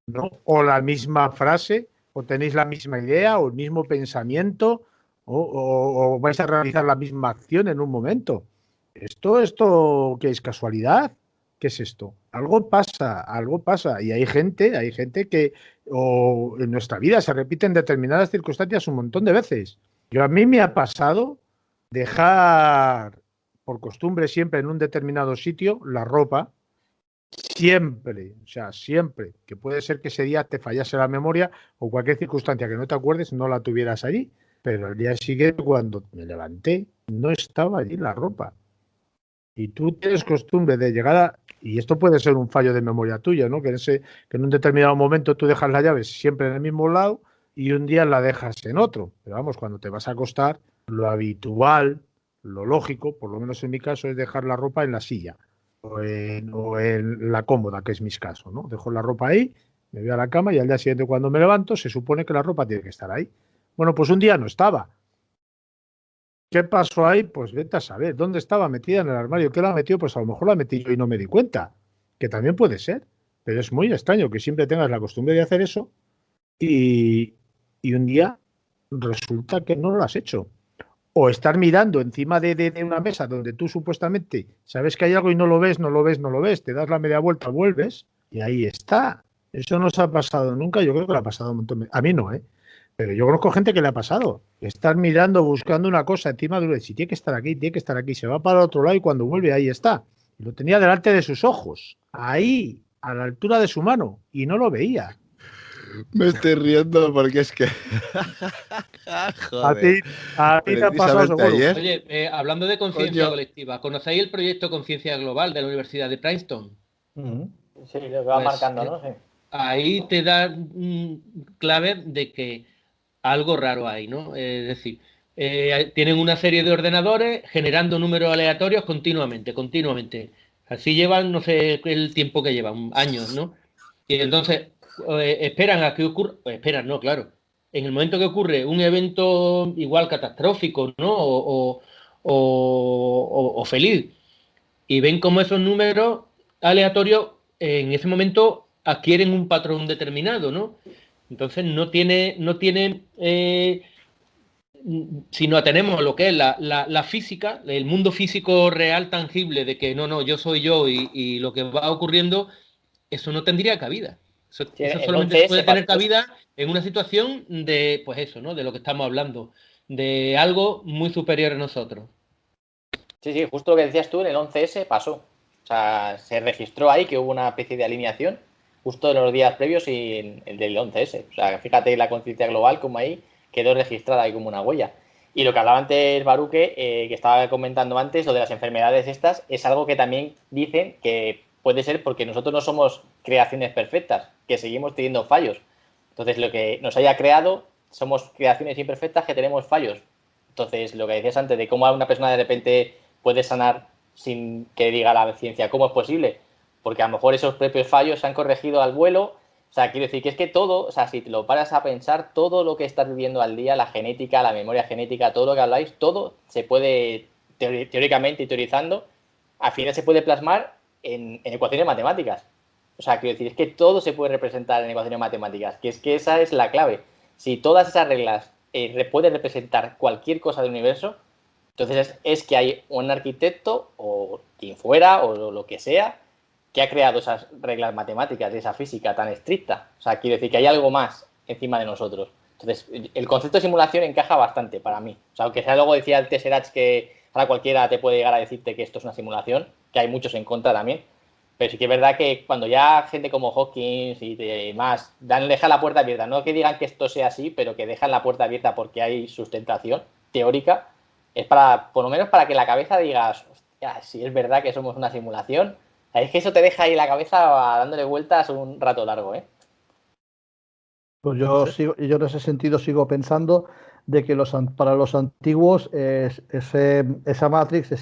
¿no? O la misma frase, o tenéis la misma idea, o el mismo pensamiento, o vais a realizar la misma acción en un momento. ¿Esto qué es casualidad? ¿Qué es esto? Algo pasa. Y hay gente que en nuestra vida se repiten determinadas circunstancias un montón de veces. A mí me ha pasado dejar, por costumbre, siempre en un determinado sitio, la ropa. Siempre, que puede ser que ese día te fallase la memoria o cualquier circunstancia que no te acuerdes, no la tuvieras allí. Pero al día siguiente, cuando me levanté, no estaba allí la ropa. Y tú tienes costumbre de llegar y esto puede ser un fallo de memoria tuya, ¿no? Que en un determinado momento tú dejas la llave siempre en el mismo lado y un día la dejas en otro. Pero vamos, cuando te vas a acostar, lo habitual, lo lógico, por lo menos en mi caso, es dejar la ropa en la silla o en la cómoda, que es mi caso, ¿no? Dejo la ropa ahí, me voy a la cama y al día siguiente cuando me levanto se supone que la ropa tiene que estar ahí. Bueno, pues un día no estaba. ¿Qué pasó ahí? Pues vete a saber. ¿Dónde estaba metida en el armario? ¿Qué la metió? Pues a lo mejor la metí yo y no me di cuenta. Que también puede ser. Pero es muy extraño que siempre tengas la costumbre de hacer eso y un día resulta que no lo has hecho. O estar mirando encima de una mesa donde tú supuestamente sabes que hay algo y no lo ves, te das la media vuelta, vuelves y ahí está. Eso no se ha pasado nunca. Yo creo que lo ha pasado un montón. A mí no, ¿eh? Pero yo conozco gente que le ha pasado. Estar mirando, buscando una cosa encima de si tiene que estar aquí, se va para el otro lado y cuando vuelve ahí está. Y lo tenía delante de sus ojos, ahí, a la altura de su mano, y no lo veía. Me estoy riendo porque es que... Joder. A ti te ha pasado seguro. Ayer... Oye, hablando de conciencia colectiva, ¿conocéis el proyecto Conciencia Global de la Universidad de Princeton? Sí, lo que va marcando, ¿no? Sí. Ahí te da clave de que algo raro hay, ¿no? Es decir, tienen una serie de ordenadores generando números aleatorios continuamente. Así llevan, no sé el tiempo que llevan, años, ¿no? Y entonces esperan a que ocurra, esperan, no, claro. En el momento que ocurre un evento igual catastrófico, ¿no? O feliz, y ven cómo esos números aleatorios en ese momento adquieren un patrón determinado, ¿no? Entonces no tiene si no tenemos lo que es la física, el mundo físico real tangible de que no, yo soy yo y lo que va ocurriendo, eso no tendría cabida. Eso solamente puede tener cabida en una situación de, pues eso, ¿no? De lo que estamos hablando, de algo muy superior a nosotros. Sí, justo lo que decías tú, en el 11S pasó. O sea, se registró ahí que hubo una especie de alineación justo en los días previos y en el del 11S. O sea, fíjate la conciencia global como ahí quedó registrada ahí como una huella. Y lo que hablaba antes Baruque, que estaba comentando antes, lo de las enfermedades estas, es algo que también dicen que puede ser porque nosotros no somos creaciones perfectas, que seguimos teniendo fallos. Entonces, lo que nos haya creado, somos creaciones imperfectas que tenemos fallos. Entonces, lo que decías antes de cómo una persona de repente puede sanar sin que diga la ciencia, ¿cómo es posible? Porque a lo mejor esos propios fallos se han corregido al vuelo. O sea, quiero decir que es que todo, o sea, si te lo paras a pensar, todo lo que estás viviendo al día, la genética, la memoria genética, todo lo que habláis, todo se puede, teóricamente y teorizando, al final se puede plasmar en ecuaciones matemáticas. O sea, quiero decir, es que todo se puede representar en ecuaciones matemáticas, que es que esa es la clave. Si todas esas reglas pueden representar cualquier cosa del universo, entonces es que hay un arquitecto o quien fuera o lo que sea que ha creado esas reglas matemáticas y esa física tan estricta. O sea, quiero decir que hay algo más encima de nosotros. Entonces, el concepto de simulación encaja bastante para mí. O sea, aunque sea luego decía el Tesseract que ahora cualquiera te puede llegar a decirte que esto es una simulación, que hay muchos en contra también, Pero sí que es verdad que cuando ya gente como Hawkins y demás dejan la puerta abierta, no que digan que esto sea así, pero que dejan la puerta abierta porque hay sustentación teórica, es para, por lo menos para que la cabeza digas, hostia, si es verdad que somos una simulación, es que eso te deja ahí la cabeza dándole vueltas un rato largo, ¿eh? Pues yo en ese sentido sigo pensando de que para los antiguos esa Matrix,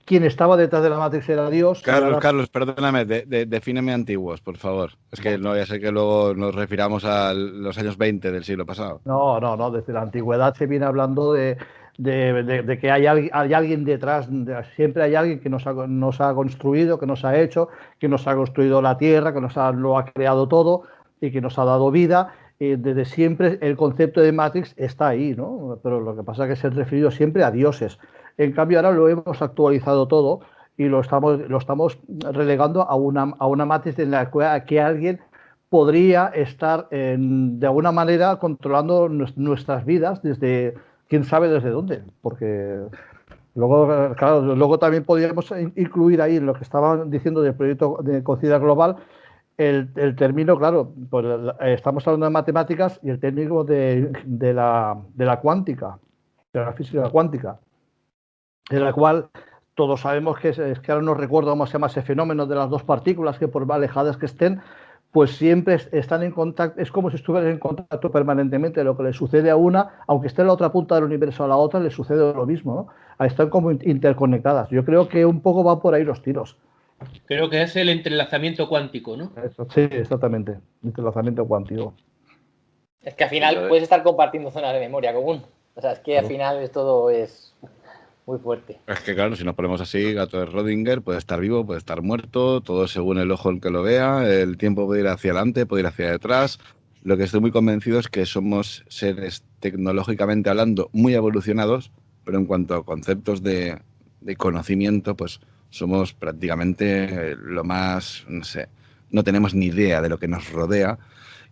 quien estaba detrás de la Matrix era Dios. Carlos, perdóname, defíneme antiguos, por favor. Es que no vaya a ser que luego nos refiramos a los años 20 del siglo pasado. No, desde la antigüedad se viene hablando de que hay alguien detrás, siempre hay alguien que nos ha construido, que nos ha hecho, que nos ha construido la Tierra, que lo ha creado todo y que nos ha dado vida. Desde siempre el concepto de Matrix está ahí, ¿no? Pero lo que pasa es que se ha referido siempre a dioses. En cambio ahora lo hemos actualizado todo y lo estamos relegando a una Matrix en la que alguien podría estar de alguna manera controlando nuestras vidas desde quién sabe desde dónde, porque luego también podríamos incluir ahí lo que estaban diciendo del proyecto de conciencia global, el término, claro, pues estamos hablando de matemáticas y el término de la cuántica, de la física cuántica, en la cual todos sabemos que es que ahora no recuerdo cómo se llama ese fenómeno de las dos partículas que por alejadas que estén, pues siempre están en contacto, es como si estuvieran en contacto permanentemente. Lo que le sucede a una, aunque esté en la otra punta del universo a la otra, le sucede lo mismo, ¿no? Están como interconectadas. Yo creo que un poco van por ahí los tiros. Creo que es el entrelazamiento cuántico, ¿no? Eso, sí, exactamente, entrelazamiento cuántico. Es que al final puedes estar compartiendo zonas de memoria común. O sea, es que al final todo es muy fuerte. Es que claro, si nos ponemos así, gato de Schrödinger puede estar vivo, puede estar muerto, todo según el ojo en que lo vea, el tiempo puede ir hacia adelante, puede ir hacia detrás. Lo que estoy muy convencido es que somos seres tecnológicamente hablando muy evolucionados, pero en cuanto a conceptos de conocimiento, pues somos prácticamente lo más, no sé, no tenemos ni idea de lo que nos rodea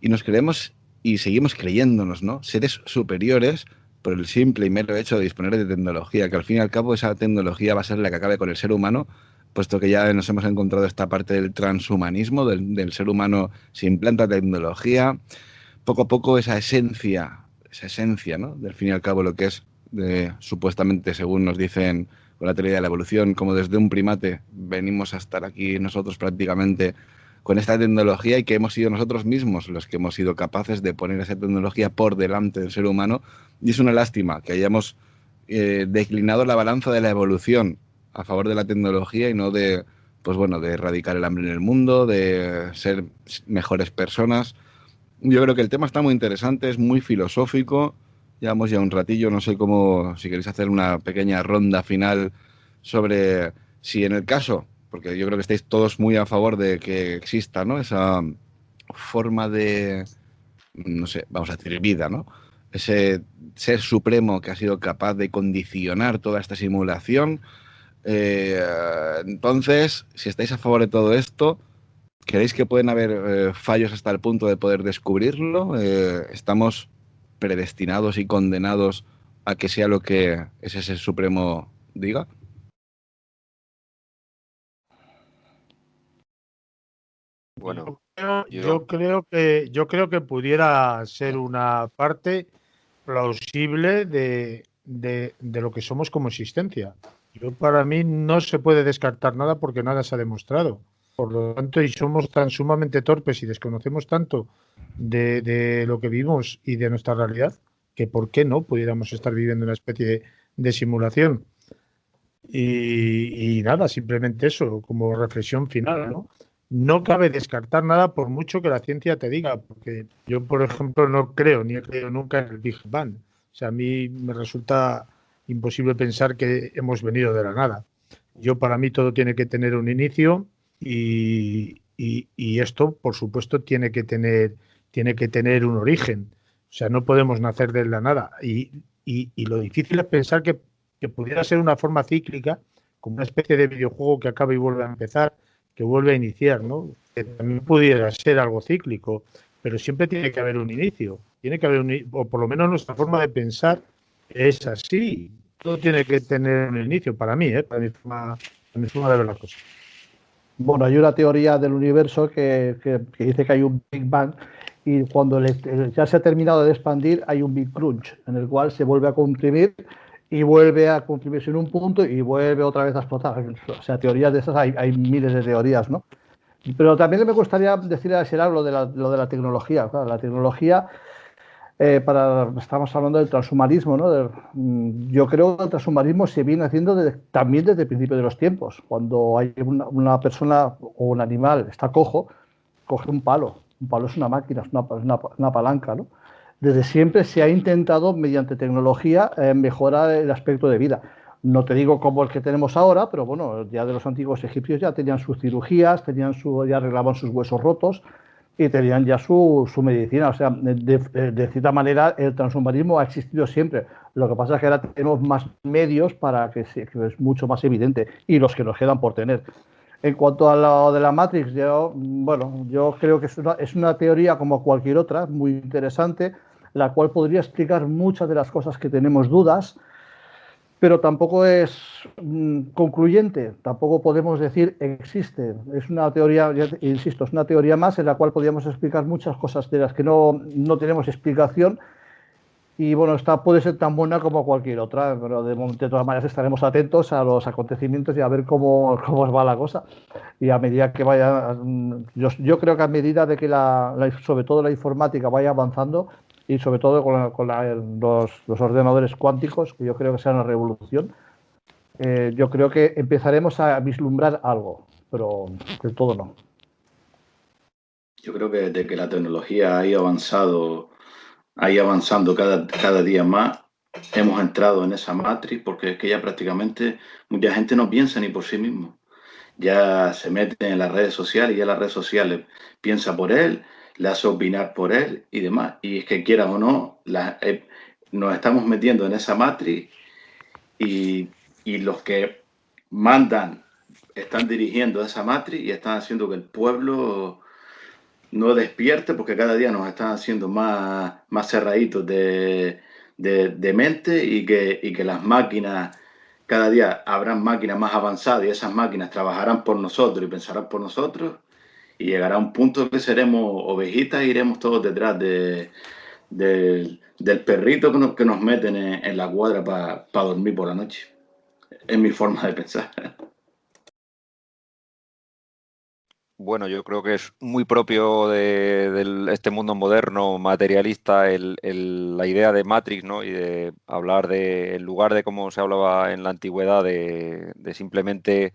y nos creemos y seguimos creyéndonos, ¿no? Seres superiores por el simple y mero hecho de disponer de tecnología, que al fin y al cabo esa tecnología va a ser la que acabe con el ser humano, puesto que ya nos hemos encontrado esta parte del transhumanismo, del ser humano se implanta tecnología, poco a poco esa esencia, ¿no? Del fin y al cabo lo que es, supuestamente, según nos dicen con la teoría de la evolución, como desde un primate venimos a estar aquí nosotros prácticamente con esta tecnología y que hemos sido nosotros mismos los que hemos sido capaces de poner esa tecnología por delante del ser humano. Y es una lástima que hayamos declinado la balanza de la evolución a favor de la tecnología y no de, pues bueno, de erradicar el hambre en el mundo, de ser mejores personas. Yo creo que el tema está muy interesante, es muy filosófico. Llevamos ya un ratillo, no sé cómo, si queréis hacer una pequeña ronda final sobre si en el caso, porque yo creo que estáis todos muy a favor de que exista, ¿no?, esa forma de, no sé, vamos a decir vida, ¿no?, ese ser supremo que ha sido capaz de condicionar toda esta simulación. Entonces, si estáis a favor de todo esto, ¿creéis que pueden haber fallos hasta el punto de poder descubrirlo? ¿Estamos predestinados y condenados a que sea lo que ese ser supremo diga? Bueno, yo creo que pudiera ser una parte plausible de lo que somos como existencia. Para mí no se puede descartar nada porque nada se ha demostrado. Por lo tanto, y somos tan sumamente torpes y desconocemos tanto de lo que vivimos y de nuestra realidad, que por qué no pudiéramos estar viviendo una especie de simulación. Y nada, simplemente eso, como reflexión final, ¿no? No cabe descartar nada por mucho que la ciencia te diga, porque yo, por ejemplo, no creo, ni he creído nunca en el Big Bang. O sea, a mí me resulta imposible pensar que hemos venido de la nada. Para mí todo tiene que tener un inicio y esto, por supuesto, tiene que tener un origen. O sea, no podemos nacer de la nada. Y lo difícil es pensar que pudiera ser una forma cíclica, como una especie de videojuego que acaba y vuelve a empezar, que vuelve a iniciar, ¿no? Que también pudiera ser algo cíclico, pero siempre tiene que haber un inicio. Tiene que haber o por lo menos nuestra forma de pensar es así. Todo tiene que tener un inicio, para mí, para mi forma de ver las cosas. Bueno, hay una teoría del universo que dice que hay un Big Bang y cuando ya se ha terminado de expandir hay un Big Crunch en el cual se vuelve a comprimir y vuelve a comprimirse en un punto y vuelve otra vez a explotar. O sea, teorías de esas hay miles de teorías, ¿no? Pero también me gustaría decirle a Gerard lo de la tecnología. Claro, la tecnología, estamos hablando del transhumanismo, ¿no? Yo creo que el transhumanismo se viene haciendo también desde el principio de los tiempos. Cuando hay una persona o un animal está cojo, coge un palo. Un palo es una máquina, es una palanca, ¿no? Desde siempre se ha intentado, mediante tecnología, mejorar el aspecto de vida. No te digo como el que tenemos ahora, pero bueno, ya de los antiguos egipcios ya tenían sus cirugías, ya arreglaban sus huesos rotos y tenían ya su medicina. O sea, de cierta manera, el transhumanismo ha existido siempre. Lo que pasa es que ahora tenemos más medios para que es mucho más evidente y los que nos quedan por tener. En cuanto a lo de la Matrix, yo creo que es una teoría como cualquier otra, muy interesante, la cual podría explicar muchas de las cosas que tenemos dudas, pero tampoco es concluyente, tampoco podemos decir existe. Es una teoría, insisto, es una teoría más en la cual podríamos explicar muchas cosas de las que no tenemos explicación. Y bueno, esta puede ser tan buena como cualquier otra, pero de todas maneras estaremos atentos a los acontecimientos y a ver cómo va la cosa. Y a medida que vaya, yo creo que a medida de que sobre todo la informática vaya avanzando y sobre todo con los ordenadores cuánticos, que yo creo que sea una revolución, yo creo que empezaremos a vislumbrar algo, pero del todo no. Yo creo que desde que la tecnología ha ido avanzando cada día más, hemos entrado en esa matriz porque es que ya prácticamente mucha gente no piensa ni por sí mismo. Ya se mete en las redes sociales y ya las redes sociales piensa por él, le hace opinar por él y demás. Y es que quieran o no, nos estamos metiendo en esa matriz y los que mandan están dirigiendo esa matriz y están haciendo que el pueblo no despierte porque cada día nos están haciendo más cerraditos de mente y que las máquinas, cada día habrán máquinas más avanzadas y esas máquinas trabajarán por nosotros y pensarán por nosotros y llegará un punto que seremos ovejitas e iremos todos detrás del perrito que nos meten en la cuadra para dormir por la noche. Es mi forma de pensar. Bueno, yo creo que es muy propio de este mundo moderno materialista la idea de Matrix, ¿no? Y de hablar en lugar de como se hablaba en la antigüedad, de simplemente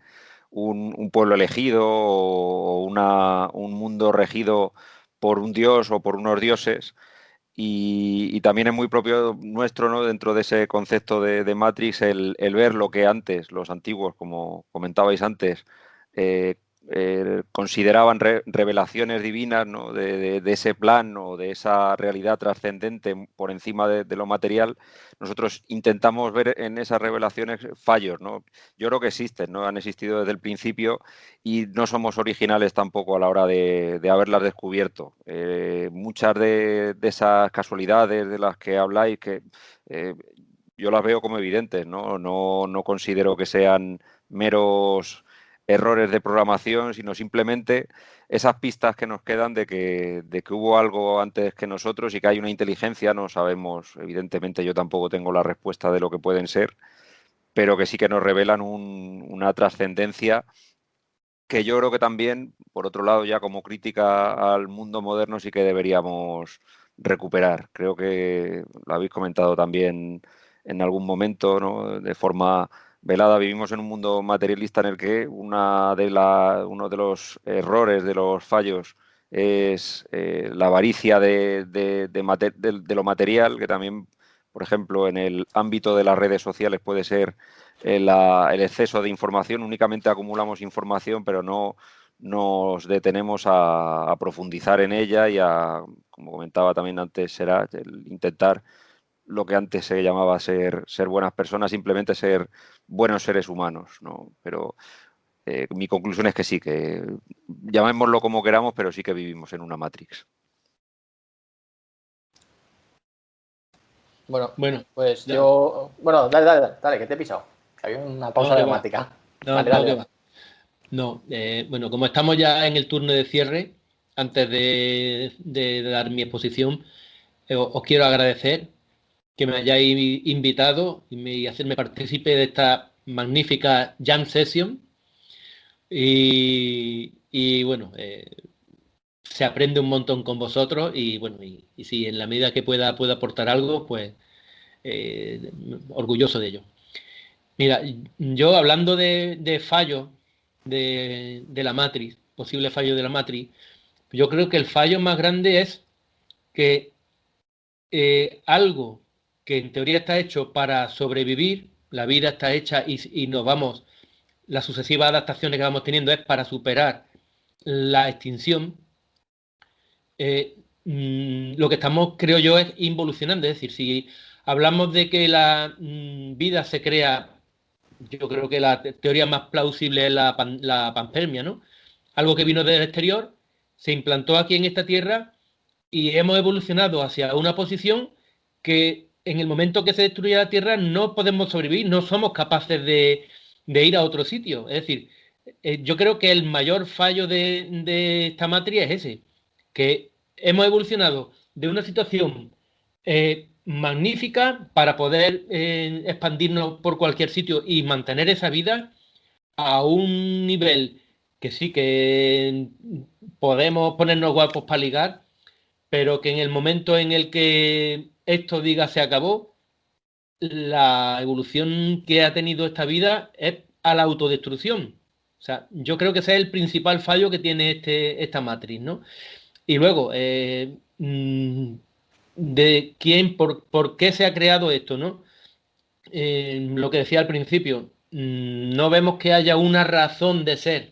un pueblo elegido o un mundo regido por un dios o por unos dioses. Y también es muy propio nuestro, ¿no? Dentro de ese concepto de Matrix, el ver lo que antes, los antiguos, como comentabais antes, eh, consideraban revelaciones divinas, ¿no? de ese plan o de esa realidad trascendente por encima de lo material. Nosotros intentamos ver en esas revelaciones fallos, ¿no? Yo creo que existen, ¿no? Han existido desde el principio y no somos originales tampoco a la hora de haberlas descubierto. Muchas de esas casualidades de las que habláis, que yo las veo como evidentes, ¿no? No considero que sean meros errores de programación, sino simplemente esas pistas que nos quedan de que hubo algo antes que nosotros y que hay una inteligencia, no sabemos, evidentemente yo tampoco tengo la respuesta de lo que pueden ser, pero que sí que nos revelan una trascendencia que yo creo que también, por otro lado, ya como crítica al mundo moderno, sí que deberíamos recuperar. Creo que lo habéis comentado también en algún momento, ¿no? De forma velada. Vivimos en un mundo materialista en el que uno de los errores, de los fallos, es la avaricia de lo material, que también, por ejemplo, en el ámbito de las redes sociales puede ser el exceso de información. Únicamente acumulamos información, pero no nos detenemos a profundizar en ella y como comentaba también antes, será el intentar lo que antes se llamaba ser buenas personas, simplemente ser buenos seres humanos, ¿no? Pero mi conclusión es que sí, que llamémoslo como queramos, pero sí que vivimos en una Matrix. Bueno, Bueno, pues ya. yo... Bueno, dale, que te he pisado. Había una pausa No, que va. dramática. No, Dale, no, dale. que va. No, bueno, como estamos ya en el turno de cierre, antes de dar mi exposición, os quiero agradecer que me hayáis invitado y hacerme partícipe de esta magnífica jam session. Y bueno, se aprende un montón con vosotros y bueno, y si en la medida que pueda aportar algo, pues orgulloso de ello. Mira, yo hablando de fallos de la matriz, posible fallo de la matriz, yo creo que el fallo más grande es que algo que en teoría está hecho para sobrevivir, la vida está hecha y nos vamos, las sucesivas adaptaciones que vamos teniendo es para superar la extinción. Lo que estamos, creo yo, es involucionando. Es decir, si hablamos de que la vida se crea, yo creo que la teoría más plausible es la panspermia, ¿no? Algo que vino del exterior, se implantó aquí en esta tierra y hemos evolucionado hacia una posición que en el momento que se destruye la tierra no podemos sobrevivir, no somos capaces de ir a otro sitio. Es decir, yo creo que el mayor fallo de esta matriz es ese, que hemos evolucionado de una situación magnífica para poder expandirnos por cualquier sitio y mantener esa vida a un nivel que sí que podemos ponernos guapos para ligar, pero que en el momento en el que esto diga se acabó, la evolución que ha tenido esta vida es a la autodestrucción. O sea, yo creo que ese es el principal fallo que tiene esta matriz, ¿no? Y luego, de quién, por qué se ha creado esto, ¿no? Lo que decía al principio, no vemos que haya una razón de ser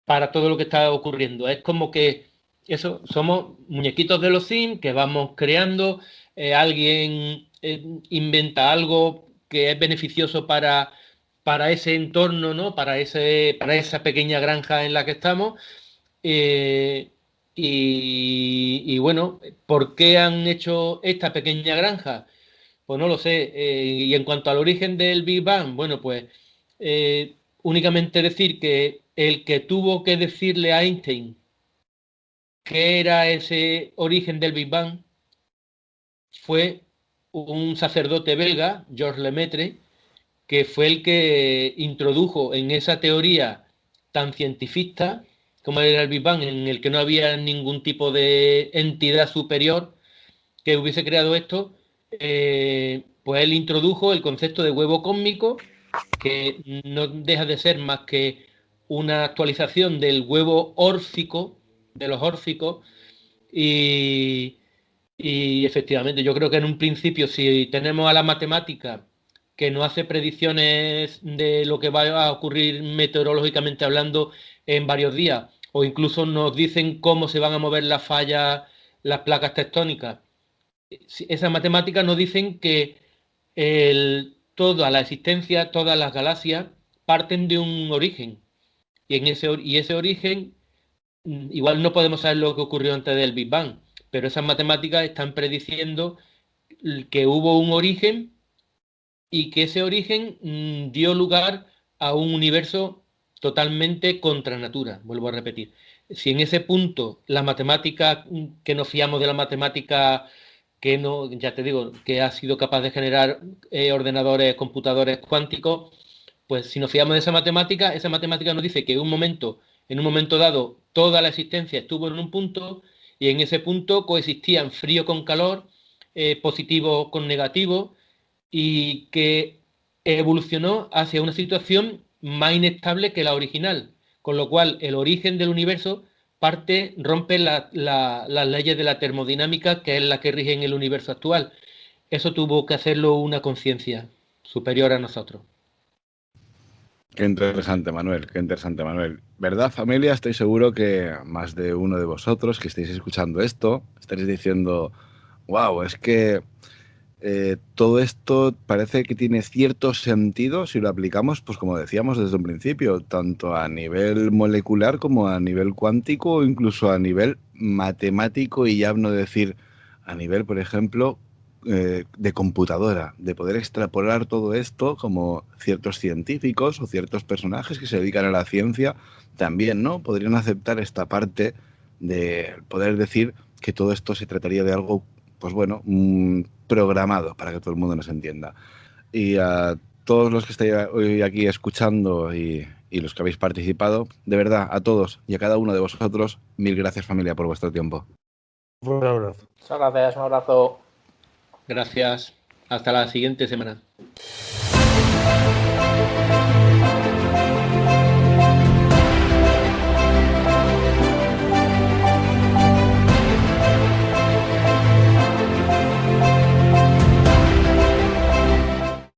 para todo lo que está ocurriendo. Es como que eso, somos muñequitos de los Sims que vamos creando, alguien inventa algo que es beneficioso para ese entorno, ¿no? Para esa pequeña granja en la que estamos. Y bueno, ¿por qué han hecho esta pequeña granja? Pues no lo sé. Y en cuanto al origen del Big Bang, bueno, pues únicamente decir que el que tuvo que decirle a Einstein qué era ese origen del Big Bang fue un sacerdote belga, Georges Lemaitre, que fue el que introdujo en esa teoría tan cientifista como era el Big Bang, en el que no había ningún tipo de entidad superior que hubiese creado esto, pues él introdujo el concepto de huevo cósmico, que no deja de ser más que una actualización del huevo órfico, de los órficos, y efectivamente yo creo que en un principio, si tenemos a la matemática que no hace predicciones de lo que va a ocurrir meteorológicamente hablando en varios días, o incluso nos dicen cómo se van a mover las fallas, las placas tectónicas, esas matemáticas nos dicen que toda la existencia, todas las galaxias parten de un origen. Y ese origen, igual no podemos saber lo que ocurrió antes del Big Bang, pero esas matemáticas están prediciendo que hubo un origen y que ese origen dio lugar a un universo totalmente contra natura, vuelvo a repetir. Si en ese punto la matemática, que nos fiamos de la matemática que no, ya te digo, que ha sido capaz de generar ordenadores, computadores cuánticos, pues si nos fiamos de esa matemática nos dice que en un momento dado, toda la existencia estuvo en un punto y en ese punto coexistían frío con calor, positivo con negativo, y que evolucionó hacia una situación más inestable que la original, con lo cual el origen del universo rompe las leyes de la termodinámica, que es la que rige en el universo actual. Eso tuvo que hacerlo una conciencia superior a nosotros. Qué interesante, Manuel, qué interesante, Manuel. ¿Verdad, familia? Estoy seguro que más de uno de vosotros que estáis escuchando esto, estaréis diciendo, wow, es que todo esto parece que tiene cierto sentido si lo aplicamos, pues como decíamos desde un principio, tanto a nivel molecular como a nivel cuántico o incluso a nivel matemático y ya no decir a nivel, por ejemplo, de computadora, de poder extrapolar todo esto como ciertos científicos o ciertos personajes que se dedican a la ciencia también, ¿no? Podrían aceptar esta parte de poder decir que todo esto se trataría de algo, pues bueno, programado para que todo el mundo nos entienda. Y a todos los que estáis hoy aquí escuchando y los que habéis participado, de verdad, a todos y a cada uno de vosotros, mil gracias, familia, por vuestro tiempo. Un abrazo. Muchas gracias, un abrazo. Gracias. Hasta la siguiente semana.